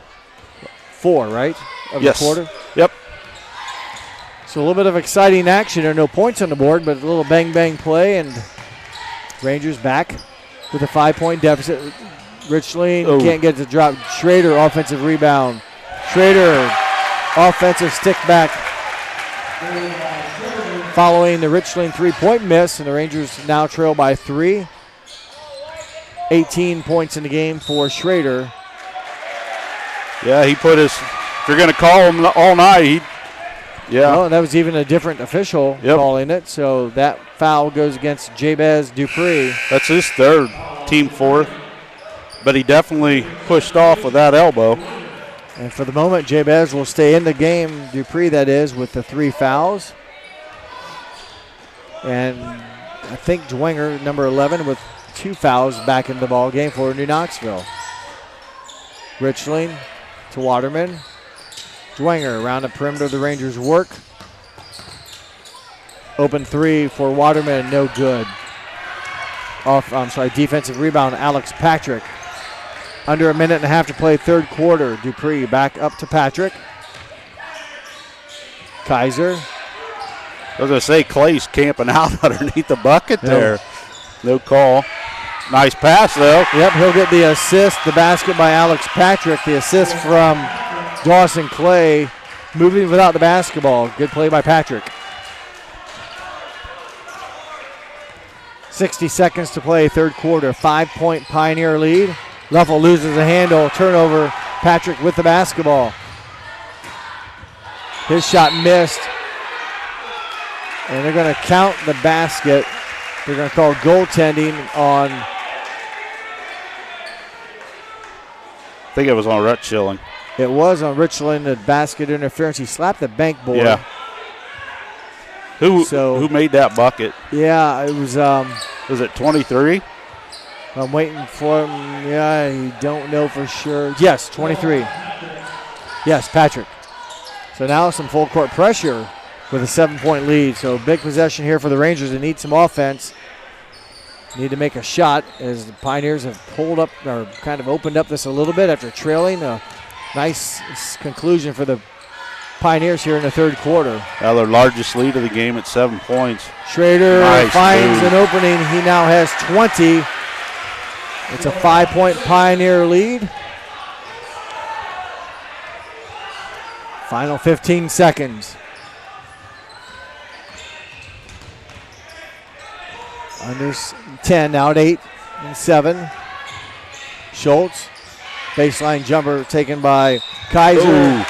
4, right, of the quarter? Yep. So a little bit of exciting action. There are no points on the board, but a little bang-bang play, and Rangers back with a 5-point deficit. Richling can't get it to drop. Schrader, offensive rebound. Schrader, offensive stick back following the Richland three-point miss, and the Rangers now trail by 3. 18 points in the game for Schrader. Yeah, he put his, if you're going to call him all night, Well, that was even a different official calling it, so that foul goes against Jabez Dupree. That's his third, team fourth, but he definitely pushed off with that elbow. And for the moment, Jabez will stay in the game, Dupree that is, with the 3 fouls. And I think Dwenger, number 11, with 2 fouls back in the ball game for New Knoxville. Richling to Waterman. Dwenger around the perimeter of the Rangers' work. Open 3 for Waterman, no good. Defensive rebound, Alex Patrick. Under a minute and a half to play, third quarter. Dupree back up to Patrick. Kaiser. I was going to say, Clay's camping out underneath the bucket there. No call. Nice pass, though. Yep, he'll get the assist. The basket by Alex Patrick. The assist from Dawson Clay, moving without the basketball. Good play by Patrick. 60 seconds to play, third quarter. 5-point Pioneer lead. Leffel loses a handle. Turnover. Patrick with the basketball. His shot missed. And they're going to count the basket. They're going to call goaltending on. I think it was on Rhett Schilling. It was on Richland, the basket interference. He slapped the bank board. Yeah. Who made that bucket? Yeah, it was. Was it 23? I'm waiting for him. Yeah, I don't know for sure. Yes, 23. Yes, Patrick. So now some full court pressure with a 7-point lead. So big possession here for the Rangers. They need some offense. Need to make a shot as the Pioneers have pulled up or kind of opened up this a little bit after trailing. A nice conclusion for the Pioneers here in the third quarter. Their largest lead of the game at 7 points. Schrader finds an opening. He now has 20. It's a 5-point Pioneer lead. Final 15 seconds. Under 10, now at 8 and 7. Schultz, baseline jumper taken by Kaiser. Ooh.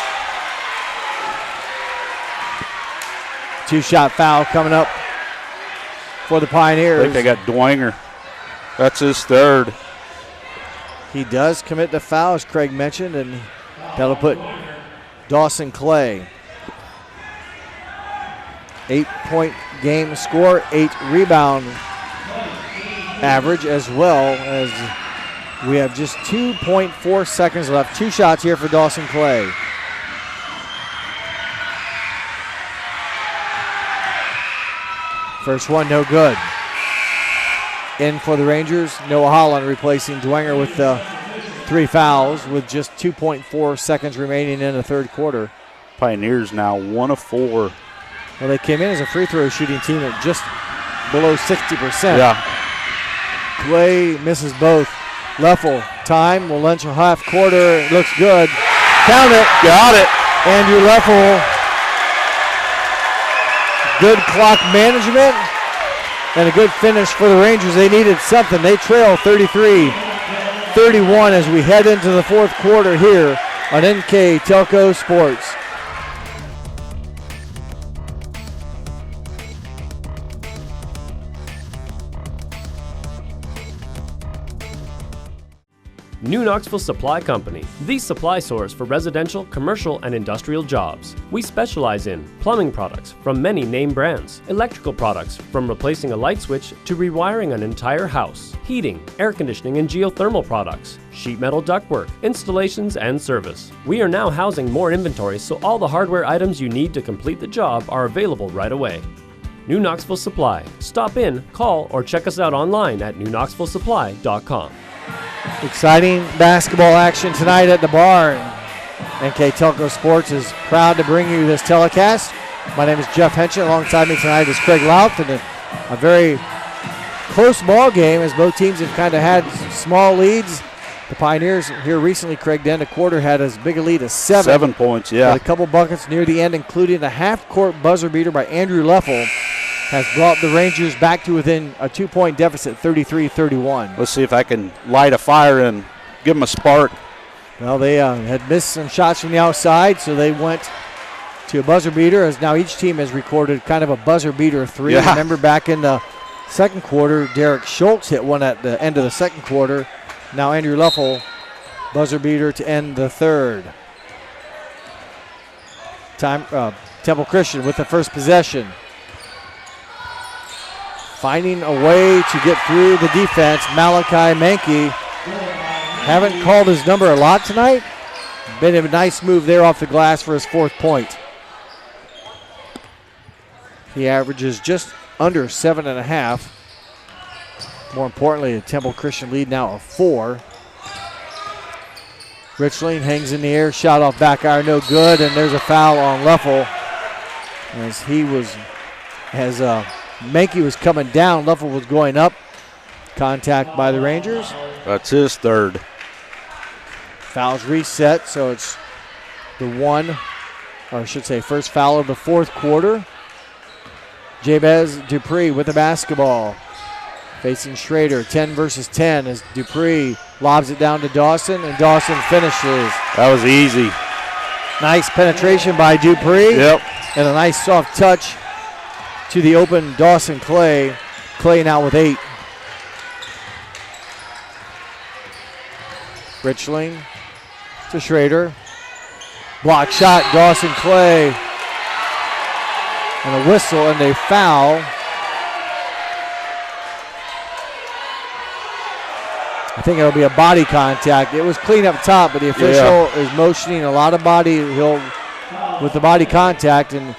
2-shot foul coming up for the Pioneers. I think they got Dwenger. That's his third. He does commit the foul, as Craig mentioned, and that'll put Dawson Clay. 8-point game score, 8 rebound average, as well as we have just 2.4 seconds left. 2 shots here for Dawson Clay. First one, no good. In for the Rangers, Noah Holland replacing Dwenger with the 3 fouls with just 2.4 seconds remaining in the third quarter. Pioneers now 1 of 4. Well, they came in as a free throw shooting team at just below 60%. Yeah. Clay misses both. Leffel, time, will lunch a half quarter. It looks good. Count it. Got it. Andrew Leffel. Good clock management and a good finish for the Rangers. They needed something. They trail 33-31 as we head into the fourth quarter here on NK Telco Sports. New Knoxville Supply Company, the supply source for residential, commercial, and industrial jobs. We specialize in plumbing products from many name brands, electrical products from replacing a light switch to rewiring an entire house, heating, air conditioning, and geothermal products, sheet metal ductwork, installations, and service. We are now housing more inventory, so all the hardware items you need to complete the job are available right away. New Knoxville Supply. Stop in, call, or check us out online at newknoxvillesupply.com. Exciting basketball action tonight at the barn. NK Telco Sports is proud to bring you this telecast. My name is Jeff Henschen. Alongside me tonight is Craig Louth, and a very close ball game as both teams have kind of had small leads The Pioneers here recently, Craig, to end a quarter had as big a lead as 7. 7 points, yeah. But a couple buckets near the end, including a half-court buzzer beater by Andrew Leffel, has brought the Rangers back to within a 2-point deficit, 33-31. Let's see if I can light a fire and give them a spark. Well, they had missed some shots from the outside, so they went to a buzzer beater, as now each team has recorded kind of a buzzer beater 3. Yeah. Remember back in the second quarter, Derek Schultz hit one at the end of the second quarter. Now Andrew Leffel, buzzer beater to end the third. Temple Christian with the first possession. Finding a way to get through the defense, Malachi Mankey. Haven't called his number a lot tonight. Been a nice move there off the glass for his 4th point. He averages just under 7.5. More importantly, a Temple Christian lead now of 4. Richling hangs in the air, shot off back iron, no good, and there's a foul on Leffel. As Mankey was coming down, Leffel was going up. Contact by the Rangers. That's his 3rd. Foul's reset, so it's first foul of the 4th quarter. Jabez Dupree with the basketball. Facing Schrader, 10 versus 10 as Dupree lobs it down to Dawson, and Dawson finishes. That was easy. Nice penetration by Dupree. Yep. And a nice soft touch to the open Dawson Clay. Clay now with 8. Richling to Schrader. Block shot, Dawson Clay. And a whistle and a foul. I think it'll be a body contact. It was clean up top, but the official is motioning a lot of body with the body contact, and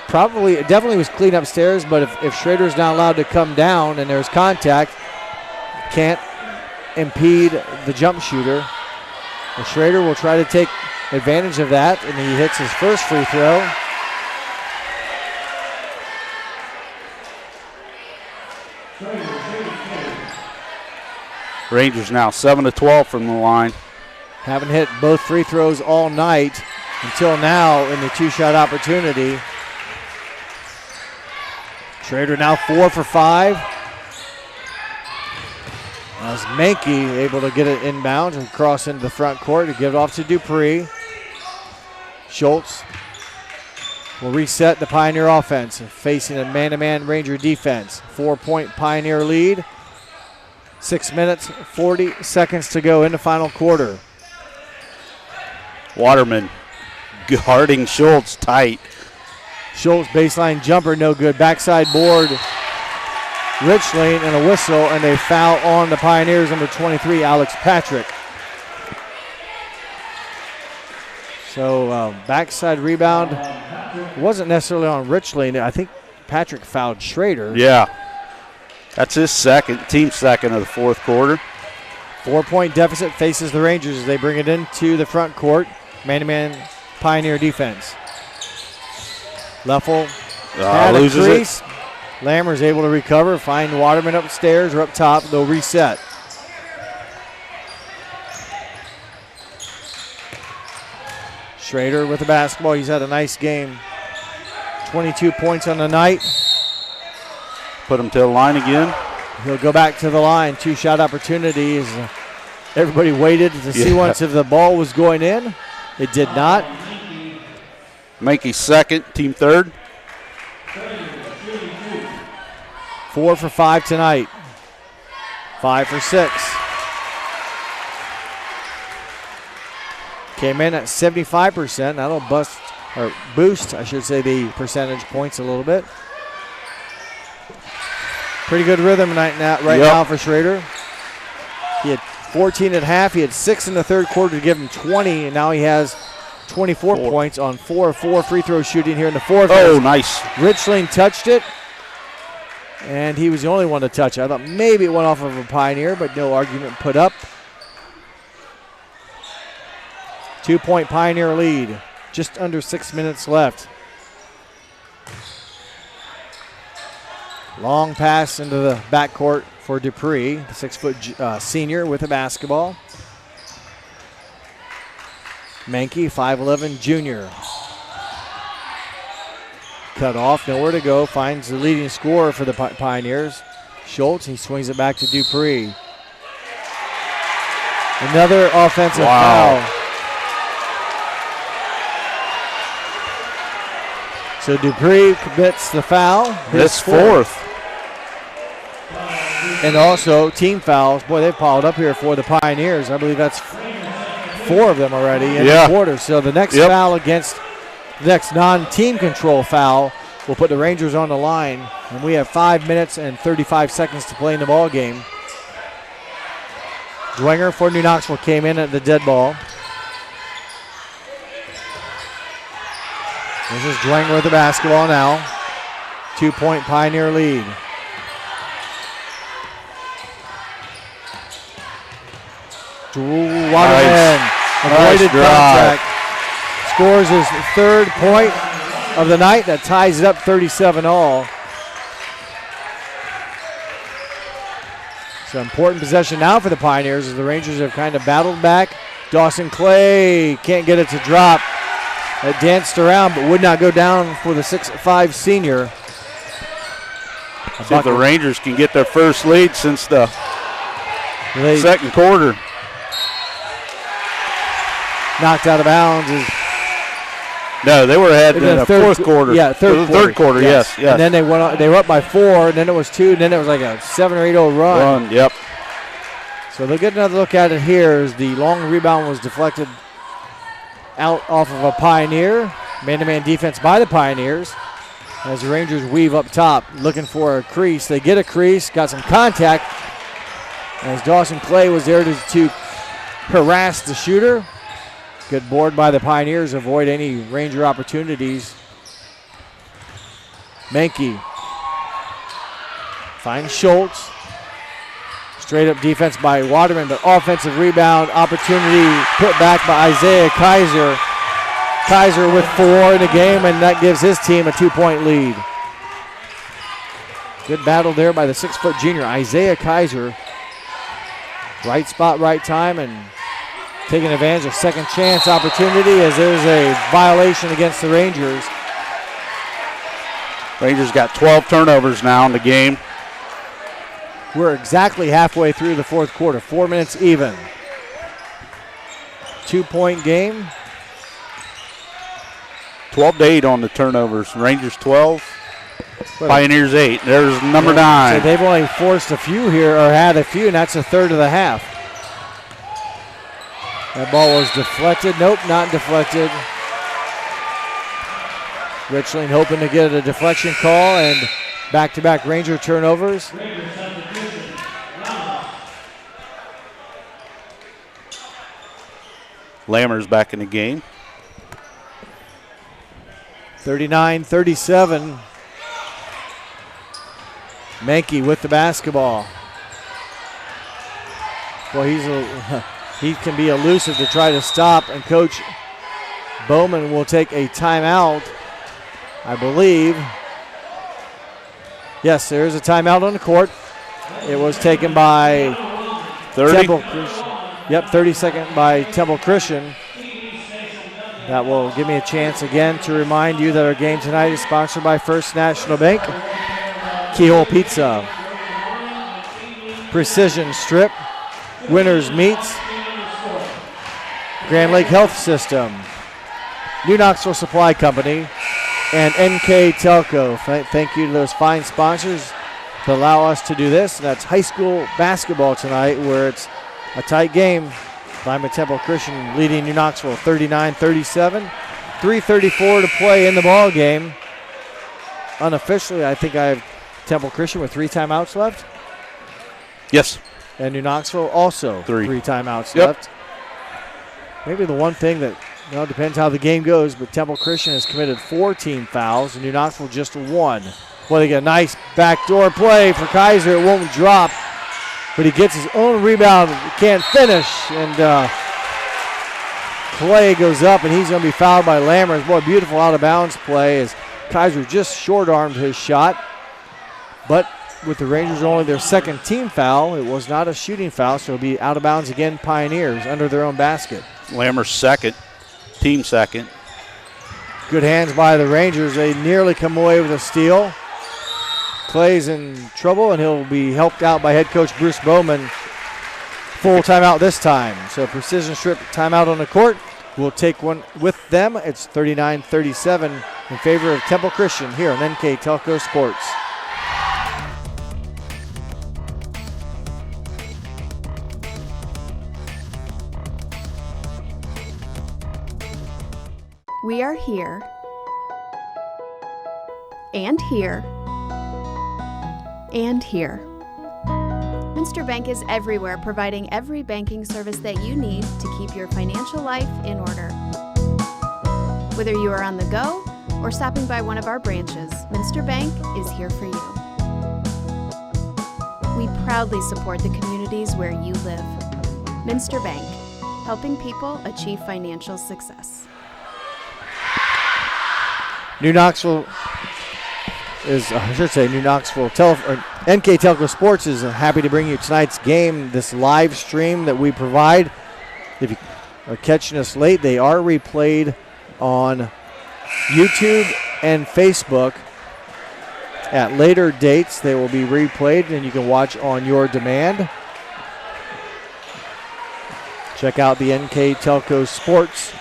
definitely was clean upstairs, but if Schrader's not allowed to come down and there's contact, can't impede the jump shooter. Well, Schrader will try to take advantage of that, and he hits his first free throw. Rangers now 7-12 from the line. Haven't hit both free throws all night until now in the 2-shot opportunity. Schrader now 4 for 5. As Mankey able to get it inbound and cross into the front court to give it off to Dupree. Schultz will reset the Pioneer offense, facing a man-to-man Ranger defense. 4-point Pioneer lead. 6 minutes, 40 seconds to go in the final quarter. Waterman guarding Schultz tight. Schultz baseline jumper, no good. Backside board. Richling and a whistle and a foul on the Pioneers, number 23, Alex Patrick. So backside rebound wasn't necessarily on Richling. I think Patrick fouled Schrader. Yeah. That's his team second of the 4th quarter. 4-point deficit faces the Rangers as they bring it into the front court. Man-to-man Pioneer defense. Leffel loses crease. it. Lammer's able to recover, find Waterman upstairs or up top. They'll reset. Schrader with the basketball. He's had a nice game. 22 points on the night. Put him to the line again. He'll go back to the line. 2-shot opportunity as everybody waited to see once if the ball was going in. It did not. Mankey second, team 3rd. 4 for 5 tonight. 5 for 6. Came in at 75%. That'll boost, I should say, the percentage points a little bit. Pretty good rhythm right now for Schrader. He had 14 at half. He had 6 in the 3rd quarter to give him 20, and now he has 24 points on 4 of 4 free throw shooting here in the 4th. Oh, nice. Richling touched it, and he was the only one to touch it. I thought maybe it went off of a Pioneer, but no argument put up. 2-point Pioneer lead. Just under 6 minutes left. Long pass into the backcourt for Dupree, the 6-foot senior with the basketball. Mankey, 5'11", junior. Cut off, nowhere to go. Finds the leading scorer for the Pioneers, Schultz. He swings it back to Dupree. Another offensive foul. So Dupree commits the foul. His fourth. And also team fouls. Boy, they've piled up here for the Pioneers. I believe that's 4 of them already in the quarter. So the next foul against the next non-team control foul will put the Rangers on the line. And we have 5 minutes and 35 seconds to play in the ball game. Dwenger for New Knoxville came in at the dead ball. This is Dwenger with the basketball now. 2-point Pioneer lead. Waterman avoided contact. Scores his 3rd point of the night. That ties it up 37-all. It's an important possession now for the Pioneers as the Rangers have kind of battled back. Dawson Clay can't get it to drop. It danced around but would not go down for the 6'5" senior. See if the Rangers can get their first lead since the second quarter. Knocked out of bounds. No, they were ahead in the fourth quarter. Yeah, third quarter, yes. And then they were up by 4, and then it was 2, and then it was like a 7 or 8-0 run. Yep. So they'll get another look at it here as the long rebound was deflected out off of a Pioneer. Man-to-man defense by the Pioneers as the Rangers weave up top looking for a crease. They get a crease, got some contact as Dawson Clay was there to harass the shooter. Good board by the Pioneers, avoid any Ranger opportunities. Mankey finds Schultz. Straight up defense by Waterman, but offensive rebound opportunity put back by Isaiah Kaiser. Kaiser with 4 in the game, and that gives his team a 2-point lead. Good battle there by the 6-foot junior, Isaiah Kaiser. Right spot, right time, and taking advantage of second chance opportunity as there's a violation against the Rangers. Rangers got 12 turnovers now in the game. We're exactly halfway through the fourth quarter, 4 minutes even. 2-point game. 12-8 on the turnovers. Rangers 12, Pioneers 8. There's number 9. So they've only forced a few here, or had a few, and that's a third of the half. That ball was deflected. Nope, not deflected. Richland hoping to get a deflection call, and back-to-back Ranger turnovers. Lammer's back in the game. 39-37. Mankey with the basketball. Boy, he can be elusive to try to stop, and Coach Bowman will take a timeout, I believe. Yes, there is a timeout on the court. It was taken by 30. 30 second by Temple Christian. That will give me a chance again to remind you that our game tonight is sponsored by First National Bank, Keyhole Pizza, Precision Strip, Winners Meats, Grand Lake Health System, New Knoxville Supply Company, and NK Telco. Thank you to those fine sponsors that allow us to do this. And that's high school basketball tonight, where it's a tight game. Lyman Temple Christian leading New Knoxville 39-37. 3:34 to play in the ball game. Unofficially, I think I have Temple Christian with 3 timeouts left. Yes. And New Knoxville also 3 timeouts Yep. left. Maybe the one thing that, depends how the game goes, but Temple Christian has committed 4 team fouls, and New Knoxville just 1. Well, they get a nice backdoor play for Kaiser. It won't drop, but he gets his own rebound, can't finish, and Clay goes up, and he's going to be fouled by Lammers. Boy, beautiful out-of-bounds play as Kaiser just short-armed his shot. But with the Rangers only their second team foul, it was not a shooting foul, so it'll be out of bounds again, Pioneers, under their own basket. Lammers second. team second. Good hands by the Rangers. They nearly come away with a steal. Clay's in trouble, and he'll be helped out by head coach Bruce Bowman. Full timeout this time. So precision strip timeout on the court. We'll take one with them. It's 39-37 in favor of Temple Christian here on NK Telco Sports. We are here, and here, and here. Minster Bank is everywhere, providing every banking service that you need to keep your financial life in order. Whether you are on the go or stopping by one of our branches, Minster Bank is here for you. We proudly support the communities where you live. Minster Bank, helping people achieve financial success. New Knoxville is, NK Telco Sports is happy to bring you tonight's game, this live stream that we provide. If you are catching us late, they are replayed on YouTube and Facebook. At later dates, they will be replayed and you can watch on your demand. Check out the NK Telco Sports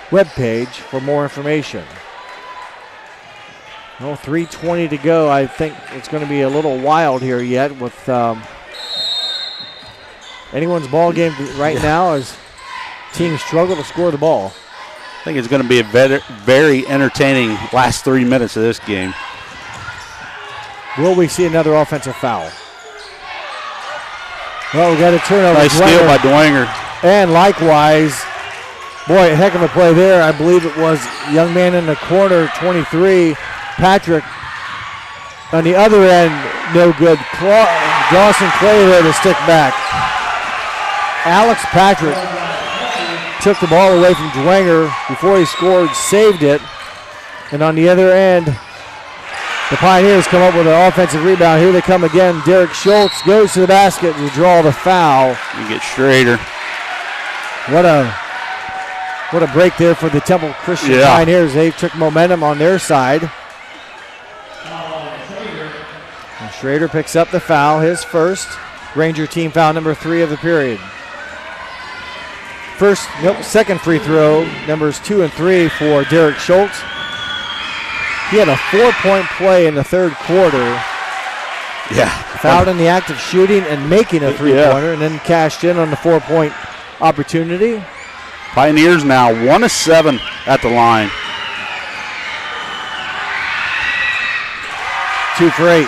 webpage for more information. Well, 3:20 to go. I think it's going to be a little wild here yet with anyone's ball game right now as teams struggle to score the ball. I think it's going to be a very entertaining last 3 minutes of this game. Will we see another offensive foul? Well, we got a turnover. Nice steal by Dwenger. And likewise, boy, a heck of a play there. I believe it was young man in the corner, 23. Patrick on the other end, no good. Dawson Clay there to stick back. Alex Patrick took the ball away from Dwenger before he scored, saved it. And on the other end, the Pioneers come up with an offensive rebound. Here they come again. Derek Schultz goes to the basket to draw the foul. You get Schrader. What a break there for the Temple Christian Pioneers. They took momentum on their side. And Schrader picks up the foul, his first. Ranger team foul number 3 of the period. Second free throw, numbers 2 and 3 for Derek Schultz. He had a 4-point play in the third quarter. Yeah. Fouled in the act of shooting and making a three-pointer, and then cashed in on the 4-point opportunity. Pioneers now 1 of 7 at the line. 2 for 8.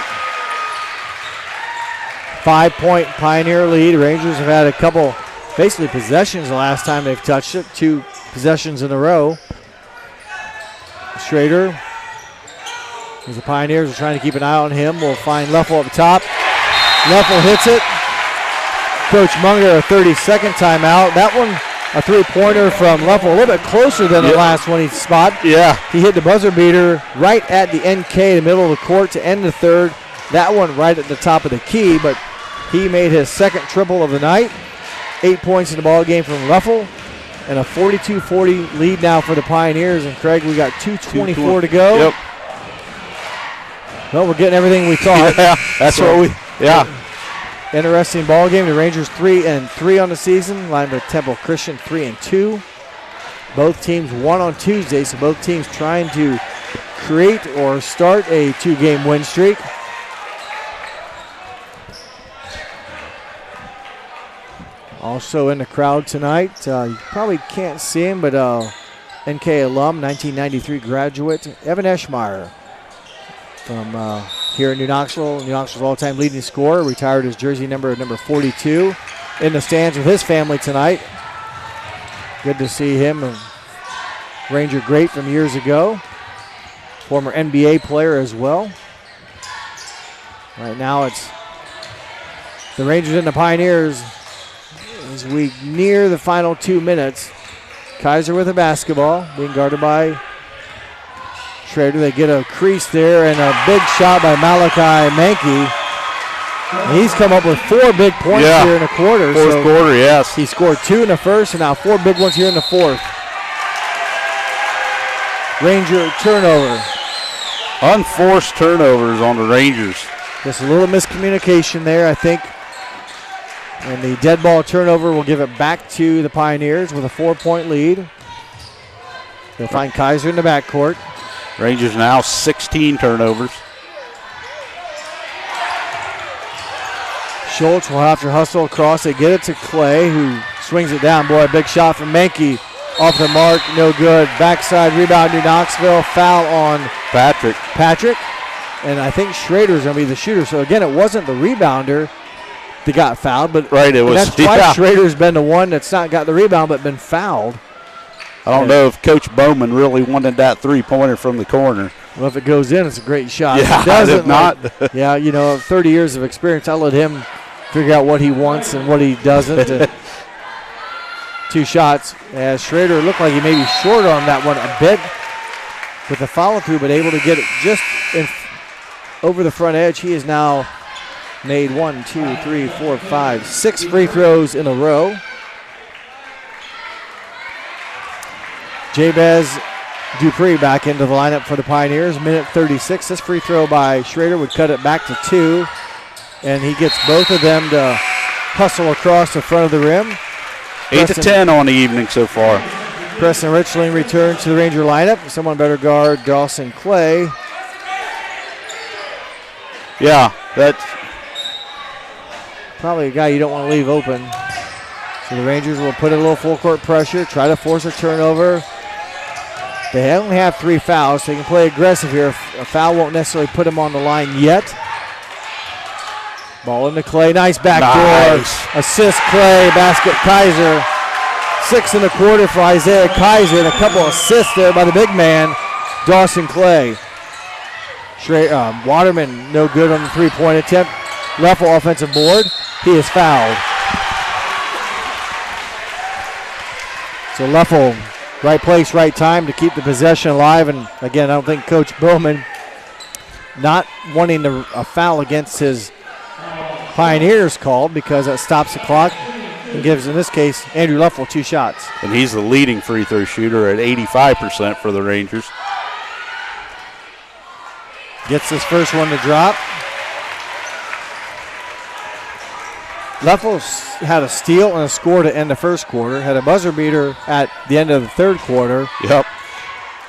5-point Pioneer lead. Rangers have had a couple, basically possessions the last time they've touched it. 2 possessions in a row. Schrader, as the Pioneers are trying to keep an eye on him, will find Leffel at the top. Leffel hits it. Coach Munger, a 30-second timeout. That one, a three-pointer from Leffel, a little bit closer than the last one he spot. Yeah. He hit the buzzer beater right at the NK, the middle of the court to end the third. That one right at the top of the key, but he made his second triple of the night. 8 points in the ball game from Leffel, and a 42-40 lead now for the Pioneers. And Craig, we got 2:24 to go. Yep. Well, we're getting everything we thought. Yeah, that's what we. Yeah. Interesting ball game. The Rangers 3 and 3 on the season. Line with Temple Christian 3 and 2. Both teams won on Tuesday, so both teams trying to create or start a 2-game win streak. Also in the crowd tonight, you probably can't see him, but NK alum, 1993 graduate, Evan Eschmeyer from here in New Knoxville. New Knoxville's all-time leading scorer, retired his jersey number 42. In the stands with his family tonight. Good to see him, a Ranger great from years ago. Former NBA player as well. Right now it's the Rangers and the Pioneers as we near the final 2 minutes. Kaiser with a basketball, being guarded by Schrader. They get a crease there and a big shot by Malachi Mankey. And he's come up with 4 big points here in the quarter. Fourth quarter, yes. He scored 2 in the first and now 4 big ones here in the fourth. Ranger turnover. Unforced turnovers on the Rangers. Just a little miscommunication there, I think. And the dead ball turnover will give it back to the Pioneers with a 4-point lead. They'll find Kaiser in the backcourt. Rangers now 16 turnovers. Schultz will have to hustle across it, get it to Clay, who swings it down. Boy, a big shot from Menke. Off the mark, no good. Backside rebound to Knoxville. Foul on Patrick. And I think Schrader's going to be the shooter. So, again, it wasn't the rebounder that got fouled. But right, it was. That's twice Schrader's been the one that's not got the rebound but been fouled. I don't know if Coach Bowman really wanted that three-pointer from the corner. Well, if it goes in, it's a great shot. Yeah, if it doesn't, if not. 30 years of experience, I'll let him figure out what he wants and what he doesn't. 2 shots as Schrader looked like he may be short on that one a bit with the follow-through, but able to get it just over the front edge. He has now made 6 free throws in a row. Jabez Dupree back into the lineup for the Pioneers. Minute 36. This free throw by Schrader would cut it back to 2, and he gets both of them to hustle across the front of the rim. 8 to 10 on the evening so far. Preston Richling returns to the Ranger lineup. Someone better guard Dawson Clay. Yeah, that's probably a guy you don't want to leave open. So the Rangers will put a little full court pressure, try to force a turnover. They only have 3 fouls, so they can play aggressive here. A foul won't necessarily put them on the line yet. Ball into Clay. Nice backdoor. Assist Clay. Basket Kaiser. 6 1/4 for Isaiah Kaiser. And a couple assists there by the big man, Dawson Clay. Waterman no good on the 3-point attempt. Leffel offensive board. He is fouled. So Leffel, right place, right time to keep the possession alive. And again, I don't think Coach Bowman not wanting a foul against his Pioneers called, because that stops the clock and gives, in this case, Andrew Leffel 2 shots. And he's the leading free throw shooter at 85% for the Rangers. Gets this first one to drop. Leffel had a steal and a score to end the first quarter. Had a buzzer beater at the end of the third quarter. Yep.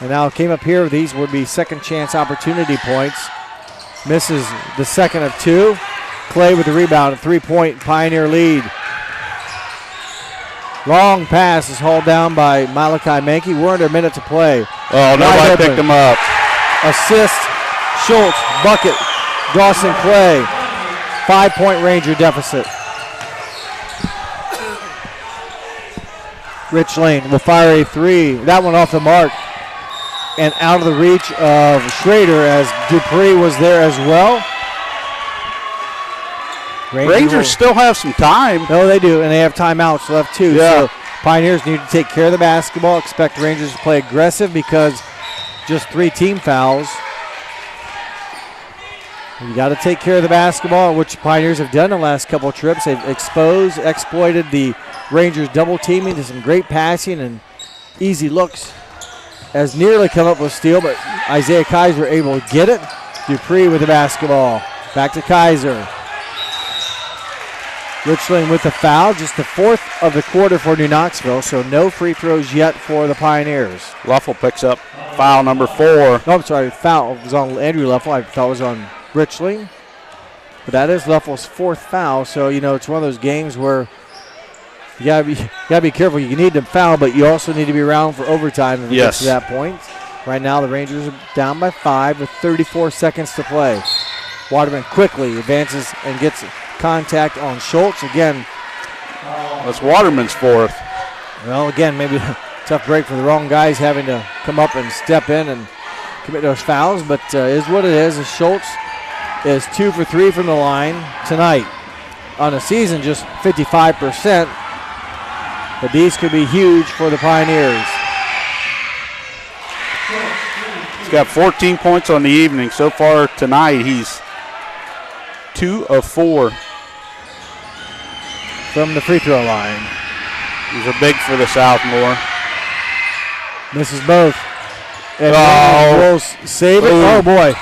And now came up here. These would be second chance opportunity points. Misses the second of 2. Clay with the rebound, a 3-point Pioneer lead. Long pass is hauled down by Malachi Menke. We're under a minute to play. Oh, nobody picked him up. Assist, Schultz, bucket, Dawson Clay. 5-point Ranger deficit. Rich Lane will fire a 3. That one off the mark and out of the reach of Schrader, as Dupree was there as well. Rangers still have some time. No, they do, and they have timeouts left too. Yeah. So Pioneers need to take care of the basketball. Expect Rangers to play aggressive because just 3 team fouls. You got to take care of the basketball, which Pioneers have done the last couple of trips. They've exploited the Rangers double teaming to some great passing and easy looks. As nearly come up with steal, but Isaiah Kaiser able to get it. Dupree with the basketball. Back to Kaiser. Richland with the foul, just the 4th of the quarter for New Knoxville, so no free throws yet for the Pioneers. Leffel picks up foul number 4. No, I'm sorry, foul was on Andrew Leffel. I thought it was on Richling. But that is Leffel's 4th foul, so, it's one of those games where you gotta be careful. You need to foul, but you also need to be around for overtime if it gets to that point. Right now, the Rangers are down by 5 with 34 seconds to play. Waterman quickly advances and gets contact on Schultz. Again, that's Waterman's 4th. Well, again, maybe a tough break for the wrong guys having to come up and step in and commit those fouls, but is what it is. Schultz is 2 for 3 from the line tonight. On the season, just 55%, but these could be huge for the Pioneers. He's got 14 points on the evening. So far tonight, he's 2 of 4 from the free throw line. These are big for the Southmore. Misses both. And will save it. Oh, boy.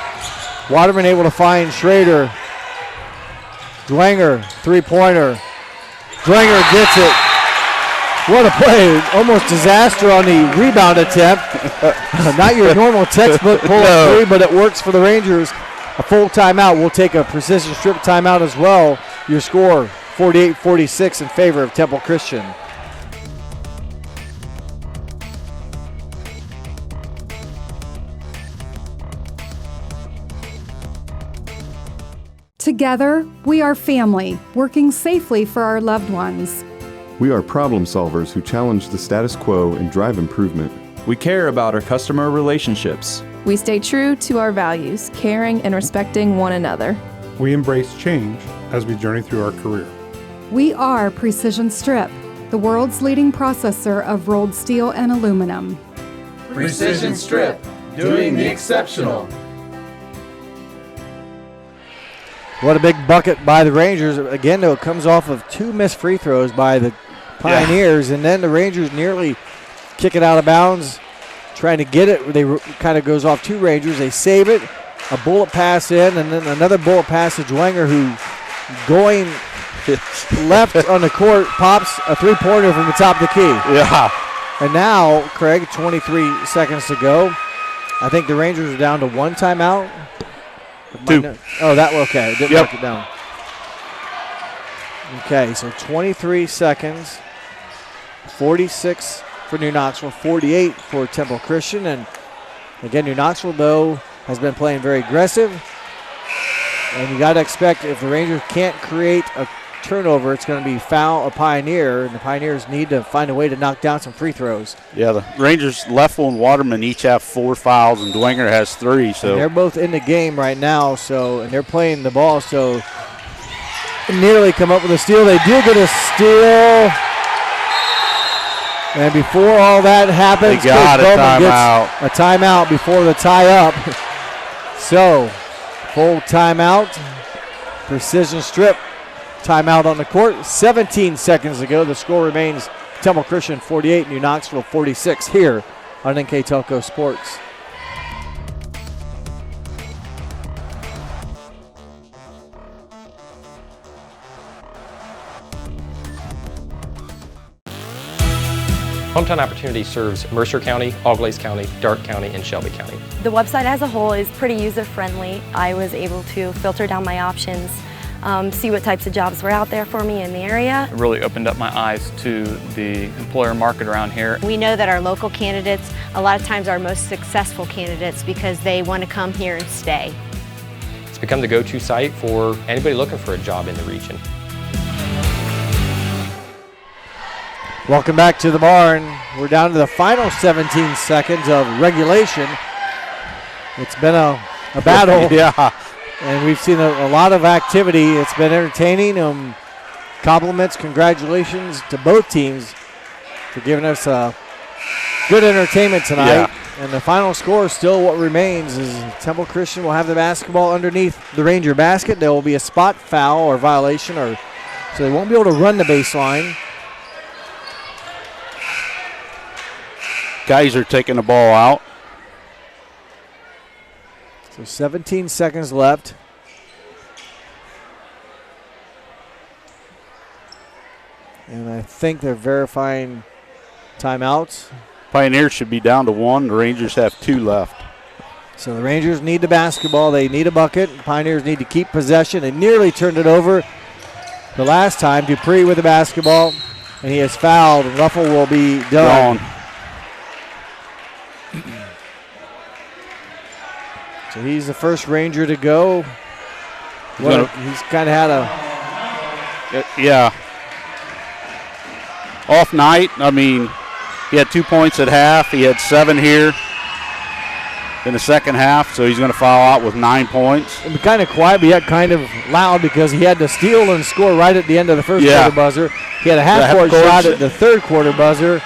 Waterman able to find Schrader. Dwenger, three-pointer. Dwenger gets it. What a play. Almost disaster on the rebound attempt. Not your normal textbook pull-up three, but it works for the Rangers. A full timeout. We'll take a precision strip timeout as well. Your score, 48-46 in favor of Temple Christian. Together, we are family, working safely for our loved ones. We are problem solvers who challenge the status quo and drive improvement. We care about our customer relationships. We stay true to our values, caring and respecting one another. We embrace change as we journey through our career. We are Precision Strip, the world's leading processor of rolled steel and aluminum. Precision Strip, doing the exceptional. What a big bucket by the Rangers. Again, though, it comes off of two missed free throws by the Pioneers, and then the Rangers nearly kick it out of bounds, trying to get it. They kind of goes off two Rangers. They save it, a bullet pass in, and then another bullet pass to Dwenger, who going left on the court pops a three-pointer from the top of the key. Yeah. And now, Craig, 23 seconds to go. I think the Rangers are down to one timeout. Two. Oh, that okay. Didn't mark it down. Okay, so 23 seconds. 46 for New Knoxville, 48 for Temple Christian. And again, New Knoxville, though, has been playing very aggressive. And you got to expect if the Rangers can't create a turnover, it's going to be foul a Pioneer, and the Pioneers need to find a way to knock down some free throws. Yeah, the Rangers, Leffel and Waterman each have 4 fouls, and Dwenger has 3. So and they're both in the game right now, and they're playing the ball, so nearly come up with a steal. They do get a steal. And before all that happens, they got a timeout before the tie-up. So, full timeout, precision strip. Timeout on the court. 17 seconds to go. The score remains Temple Christian 48, New Knoxville 46 here on NK Telco Sports. Hometown Opportunity serves Mercer County, Auglaize County, Darke County, and Shelby County. The website as a whole is pretty user-friendly. I was able to filter down my options, see what types of jobs were out there for me in the area. It really opened up my eyes to the employer market around here. We know that our local candidates, a lot of times, are our most successful candidates because they want to come here and stay. It's become the go-to site for anybody looking for a job in the region. Welcome back to the barn. We're down to the final 17 seconds of regulation. It's been a battle. Yeah. And we've seen a lot of activity. It's been entertaining. Compliments, congratulations to both teams for giving us good entertainment tonight. Yeah. And the final score, still what remains, is Temple Christian will have the basketball underneath the Ranger basket. There will be a spot foul or violation, so they won't be able to run the baseline. Guys are taking the ball out. So 17 seconds left. And I think they're verifying timeouts. Pioneers should be down to 1. The Rangers have 2 left. So the Rangers need the basketball. They need a bucket. Pioneers need to keep possession. They nearly turned it over the last time. Dupree with the basketball, and he is fouled. Ruffle will be done. So he's the first Ranger to go. He's kind of had a off night. I mean, he had 2 points at half. He had 7 here in the second half, so he's going to foul out with 9 points. And kind of quiet, but yet kind of loud because he had to steal and score right at the end of the first quarter buzzer. He had a half-court shot at the third quarter buzzer.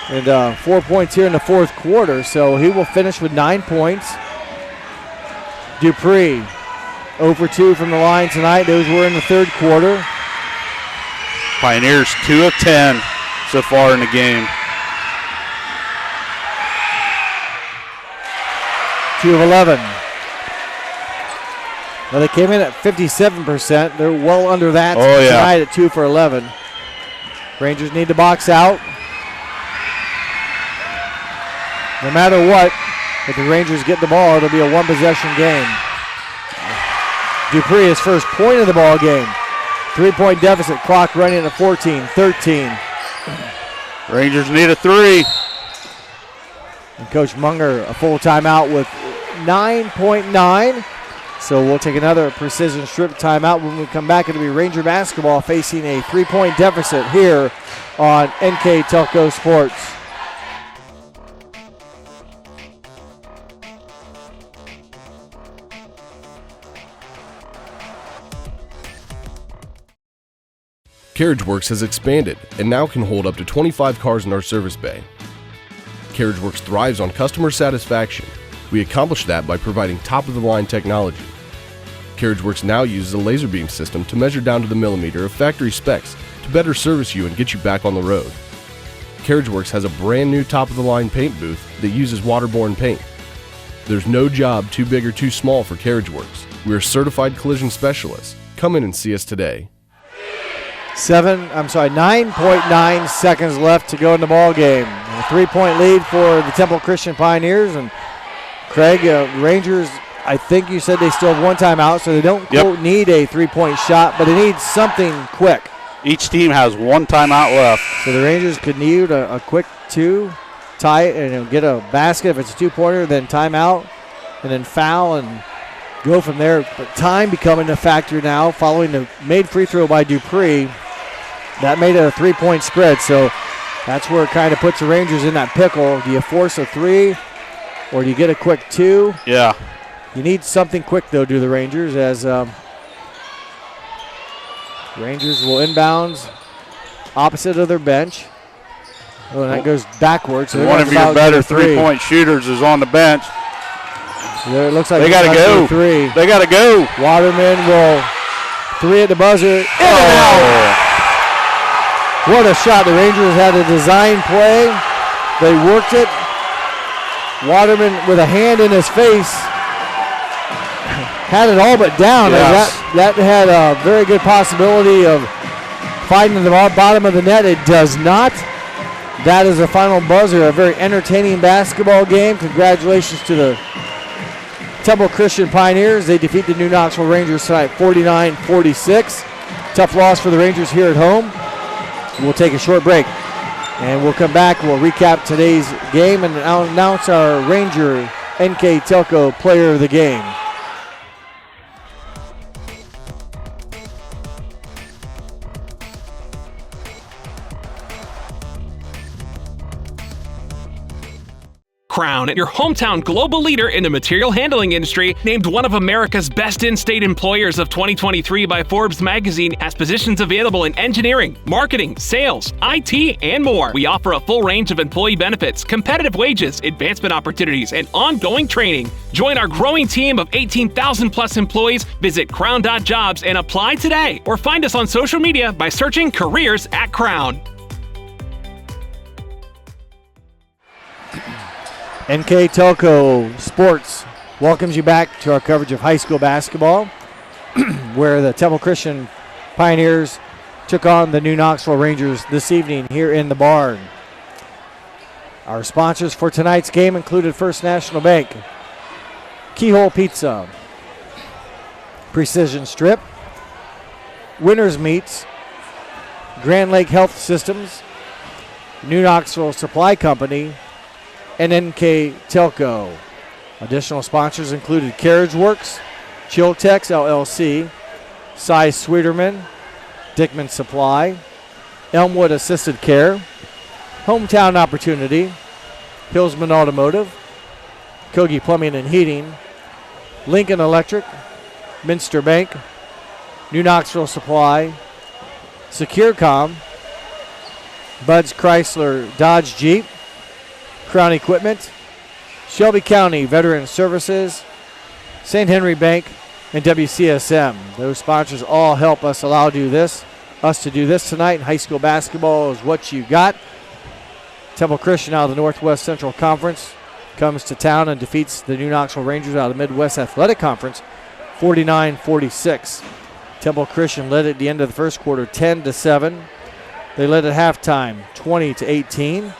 And 4 points here in the fourth quarter, so he will finish with 9 points. Dupree, 0 for 2 from the line tonight. Those were in the third quarter. Pioneers 2 of 10 so far in the game. 2 of 11. Well, they came in at 57%. They're well under that tonight at 2 for 11. Rangers need to box out. No matter what, if the Rangers get the ball, it'll be a one-possession game. Dupree, his first point of the ball game. 3-point deficit, clock running at 14-13. Rangers need a 3. And Coach Munger, a full timeout with 9.9. So we'll take another precision strip timeout. When we come back, it'll be Ranger basketball facing a 3-point deficit here on NK Telco Sports. CarriageWorks has expanded and now can hold up to 25 cars in our service bay. CarriageWorks thrives on customer satisfaction. We accomplish that by providing top-of-the-line technology. CarriageWorks now uses a laser beam system to measure down to the millimeter of factory specs to better service you and get you back on the road. CarriageWorks has a brand new top-of-the-line paint booth that uses waterborne paint. There's no job too big or too small for CarriageWorks. We are certified collision specialists. Come in and see us today. 9.9 seconds left to go in the ball game. A 3-point lead for the Temple Christian Pioneers. And Craig, Rangers, I think you said they still have one timeout, so they don't quote need a 3-point shot, but they need something quick. Each team has one timeout left. So the Rangers could need a quick 2, tie it, and get a basket if it's a 2-pointer, then timeout, and then foul and go from there. But time becoming a factor now following the made free throw by Dupree. That made it a 3-point spread, so that's where it kind of puts the Rangers in that pickle. Do you force a 3 or do you get a quick 2? Yeah. You need something quick, though, do the Rangers, as Rangers will inbounds opposite of their bench. Oh, and that goes backwards. So one of your better 3-point shooters is on the bench. There, it looks like they got to go. 3. They got to go. Waterman will 3 at the buzzer. In and out. What a shot. The Rangers had a design play. They worked it. Waterman with a hand in his face had it all but down. Yes. That had a very good possibility of finding the bottom of the net. It does not. That is the final buzzer. A very entertaining basketball game. Congratulations to the Temple Christian Pioneers. They defeat the New Knoxville Rangers tonight 49-46. Tough loss for the Rangers here at home. We'll take a short break, and we'll come back. We'll recap today's game and announce our Ranger NK Telco Player of the Game. Crown, your hometown global leader in the material handling industry, named one of America's best in-state employers of 2023 by Forbes magazine, has positions available in engineering, marketing, sales, IT, and more. We offer a full range of employee benefits, competitive wages, advancement opportunities, and ongoing training. Join our growing team of 18,000 plus employees. Visit crown.jobs and apply today, or find us on social media by searching Careers at Crown. NK Telco Sports welcomes you back to our coverage of high school basketball, where the Temple Christian Pioneers took on the New Knoxville Rangers this evening here in the barn. Our sponsors for tonight's game included First National Bank, Keyhole Pizza, Precision Strip, Winners Meats, Grand Lake Health Systems, New Knoxville Supply Company, and NK Telco. Additional sponsors included CarriageWorks, Chiltex LLC, Cy Sweeterman, Dickman Supply, Elmwood Assisted Care, Hometown Opportunity, Hillsman Automotive, Kogi Plumbing and Heating, Lincoln Electric, Minster Bank, New Knoxville Supply, SecureCom, Bud's Chrysler Dodge Jeep, Crown Equipment, Shelby County Veteran Services, St. Henry Bank, and WCSM. Those sponsors all help us to do this tonight. High school basketball is what you got. Temple Christian out of the Northwest Central Conference comes to town and defeats the New Knoxville Rangers out of the Midwest Athletic Conference 49-46. Temple Christian led at the end of the first quarter 10-7. They led at halftime 20-18.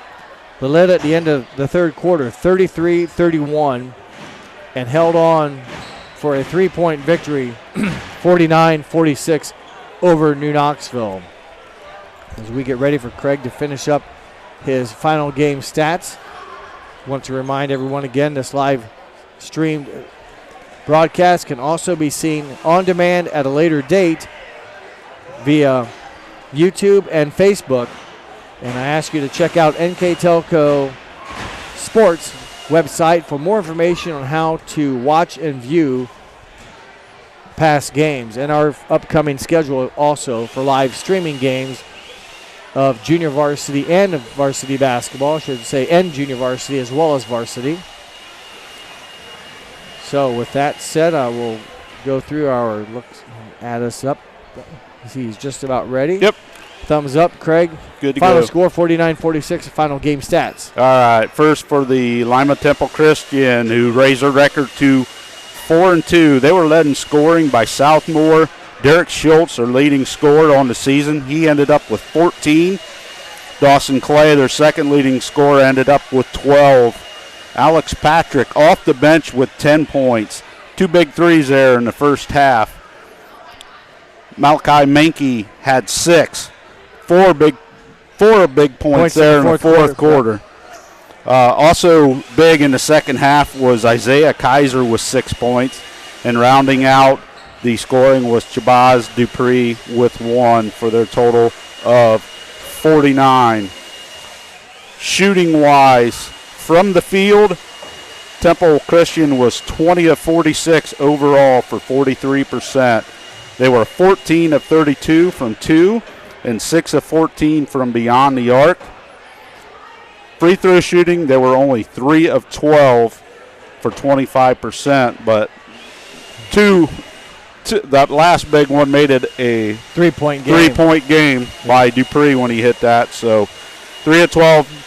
They led at the end of the third quarter 33-31 and held on for a 3-point victory 49-46 over New Knoxville. As we get ready for Craig to finish up his final game stats, I want to remind everyone again, this live streamed broadcast can also be seen on demand at a later date via YouTube and Facebook. And I ask you to check out NK Telco Sports website for more information on how to watch and view past games and our upcoming schedule also for live streaming games of junior varsity and varsity basketball, I should say, and junior varsity as well as varsity. So with that said, I will go through our looks, add us up. He's just about ready. Yep. Thumbs up, Craig. Good to Final go. score 49-46, final game stats. All right, first for the Lima Temple Christian, who raised their record to 4-2. They were led in scoring by Southmore. Derek Schultz, their leading scorer on the season, he ended up with 14. Dawson Clay, their second leading scorer, ended up with 12. Alex Patrick off the bench with 10 points. 2 big threes there in the first half. Malachi Mankey had 6. Four big points there in the fourth quarter. Also big in the second half was Isaiah Kaiser with 6 points. And rounding out the scoring was Chabaz Dupree with 1 for their total of 49. Shooting-wise, from the field, Temple Christian was 20 of 46 overall for 43%. They were 14 of 32 from 2 and 6 of 14 from beyond the arc. Free throw shooting, they were only 3 of 12 for 25%, but that last big one made it a 3-point game by Dupree when he hit that. So 3 of 12.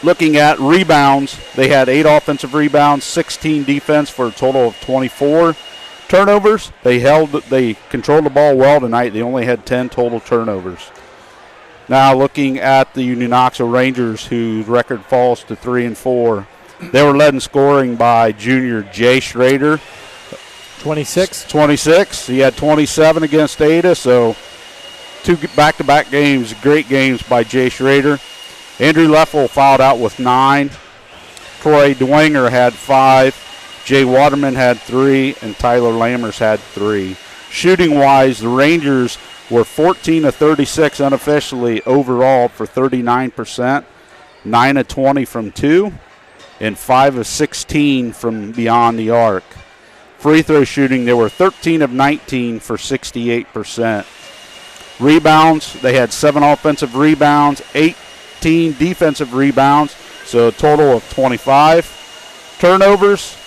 Looking at rebounds, they had 8 offensive rebounds, 16 defense for a total of 24. Turnovers, they controlled the ball well tonight. They only had 10 total turnovers. Now looking at the New Knoxville Rangers, whose record falls to 3-4. They were led in scoring by junior Jay Schrader. 26. He had 27 against Ada, so 2 back-to-back games, great games by Jay Schrader. Andrew Leffel fouled out with 9. Troy Dwenger had 5. Jay Waterman had 3, and Tyler Lammers had 3. Shooting-wise, the Rangers were 14 of 36 unofficially overall for 39%, 9 of 20 from 2, and 5 of 16 from beyond the arc. Free throw shooting, they were 13 of 19 for 68%. Rebounds, they had 7 offensive rebounds, 18 defensive rebounds, so a total of 25. Turnovers,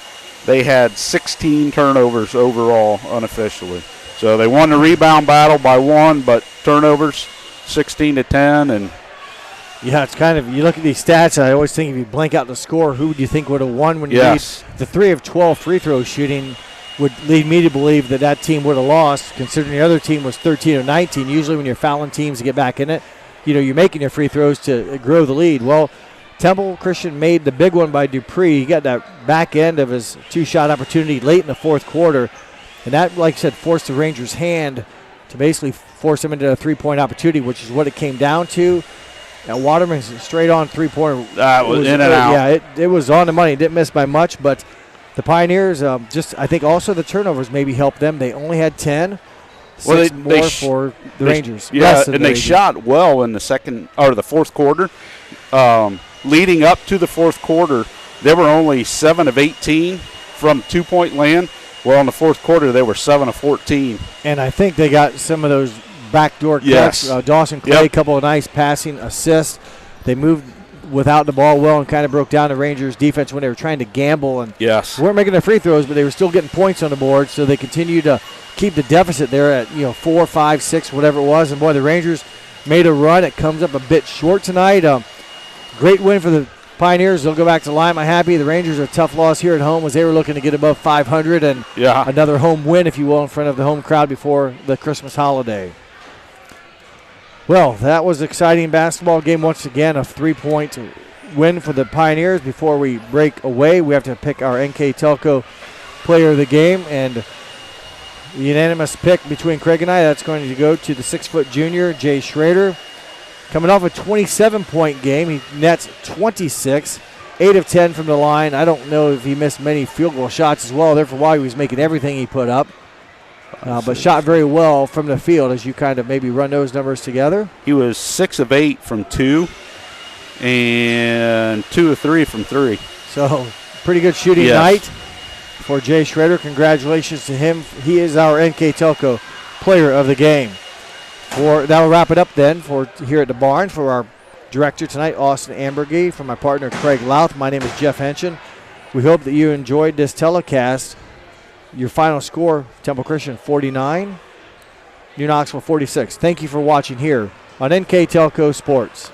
they had 16 turnovers overall unofficially. So they won the rebound battle by 1, but turnovers 16-10. And yeah, it's kind of, you look at these stats, I always think if you blank out the score, who would you think would have won when you read the 3 of 12 free throw shooting would lead me to believe that team would have lost, considering the other team was 13 of 19. Usually when you're fouling teams to get back in it, you're making your free throws to grow the lead. Well, Temple Christian made the big one by Dupree. He got that back end of his 2-shot opportunity late in the fourth quarter. And that, like I said, forced the Rangers' hand to basically force them into a 3-point opportunity, which is what it came down to. Now, Waterman's straight on 3-pointer. That was in and out. Yeah, it was on the money. Didn't miss by much, but the Pioneers, I think also the turnovers maybe helped them. They only had 10. Six more for the Rangers. Yeah, and they shot well in the fourth quarter. Leading up to the fourth quarter, they were only 7 of 18 from 2-point land. Well, in the fourth quarter, they were 7 of 14. And I think they got some of those backdoor cuts. Dawson Clay, a couple of nice passing assists. They moved without the ball well and kind of broke down the Rangers' defense when they were trying to gamble. And weren't making their free throws, but they were still getting points on the board, so they continued to keep the deficit there at 4, 5, 6, whatever it was. And boy, the Rangers made a run. It comes up a bit short tonight. Great win for the Pioneers, they'll go back to Lima happy. The Rangers, a tough loss here at home as they were looking to get above 500 and another home win, if you will, in front of the home crowd before the Christmas holiday. Well, that was an exciting basketball game once again, a 3-point win for the Pioneers. Before we break away, we have to pick our NK Telco player of the game, and the unanimous pick between Craig and I, that's going to go to the 6-foot junior, Jay Schrader. Coming off a 27-point game, he nets 26, 8 of 10 from the line. I don't know if he missed many field goal shots as well. There for a while, he was making everything he put up. But shot very well from the field as you kind of maybe run those numbers together. He was 6 of 8 from 2 and 2 of 3 from 3. So pretty good shooting night for Jay Schrader. Congratulations to him. He is our NK Telco player of the game. That'll wrap it up then for here at the barn. For our director tonight, Austin Ambergy. For my partner, Craig Louth, my name is Jeff Henshin. We hope that you enjoyed this telecast. Your final score, Temple Christian 49, New Knoxville 46. Thank you for watching here on NK Telco Sports.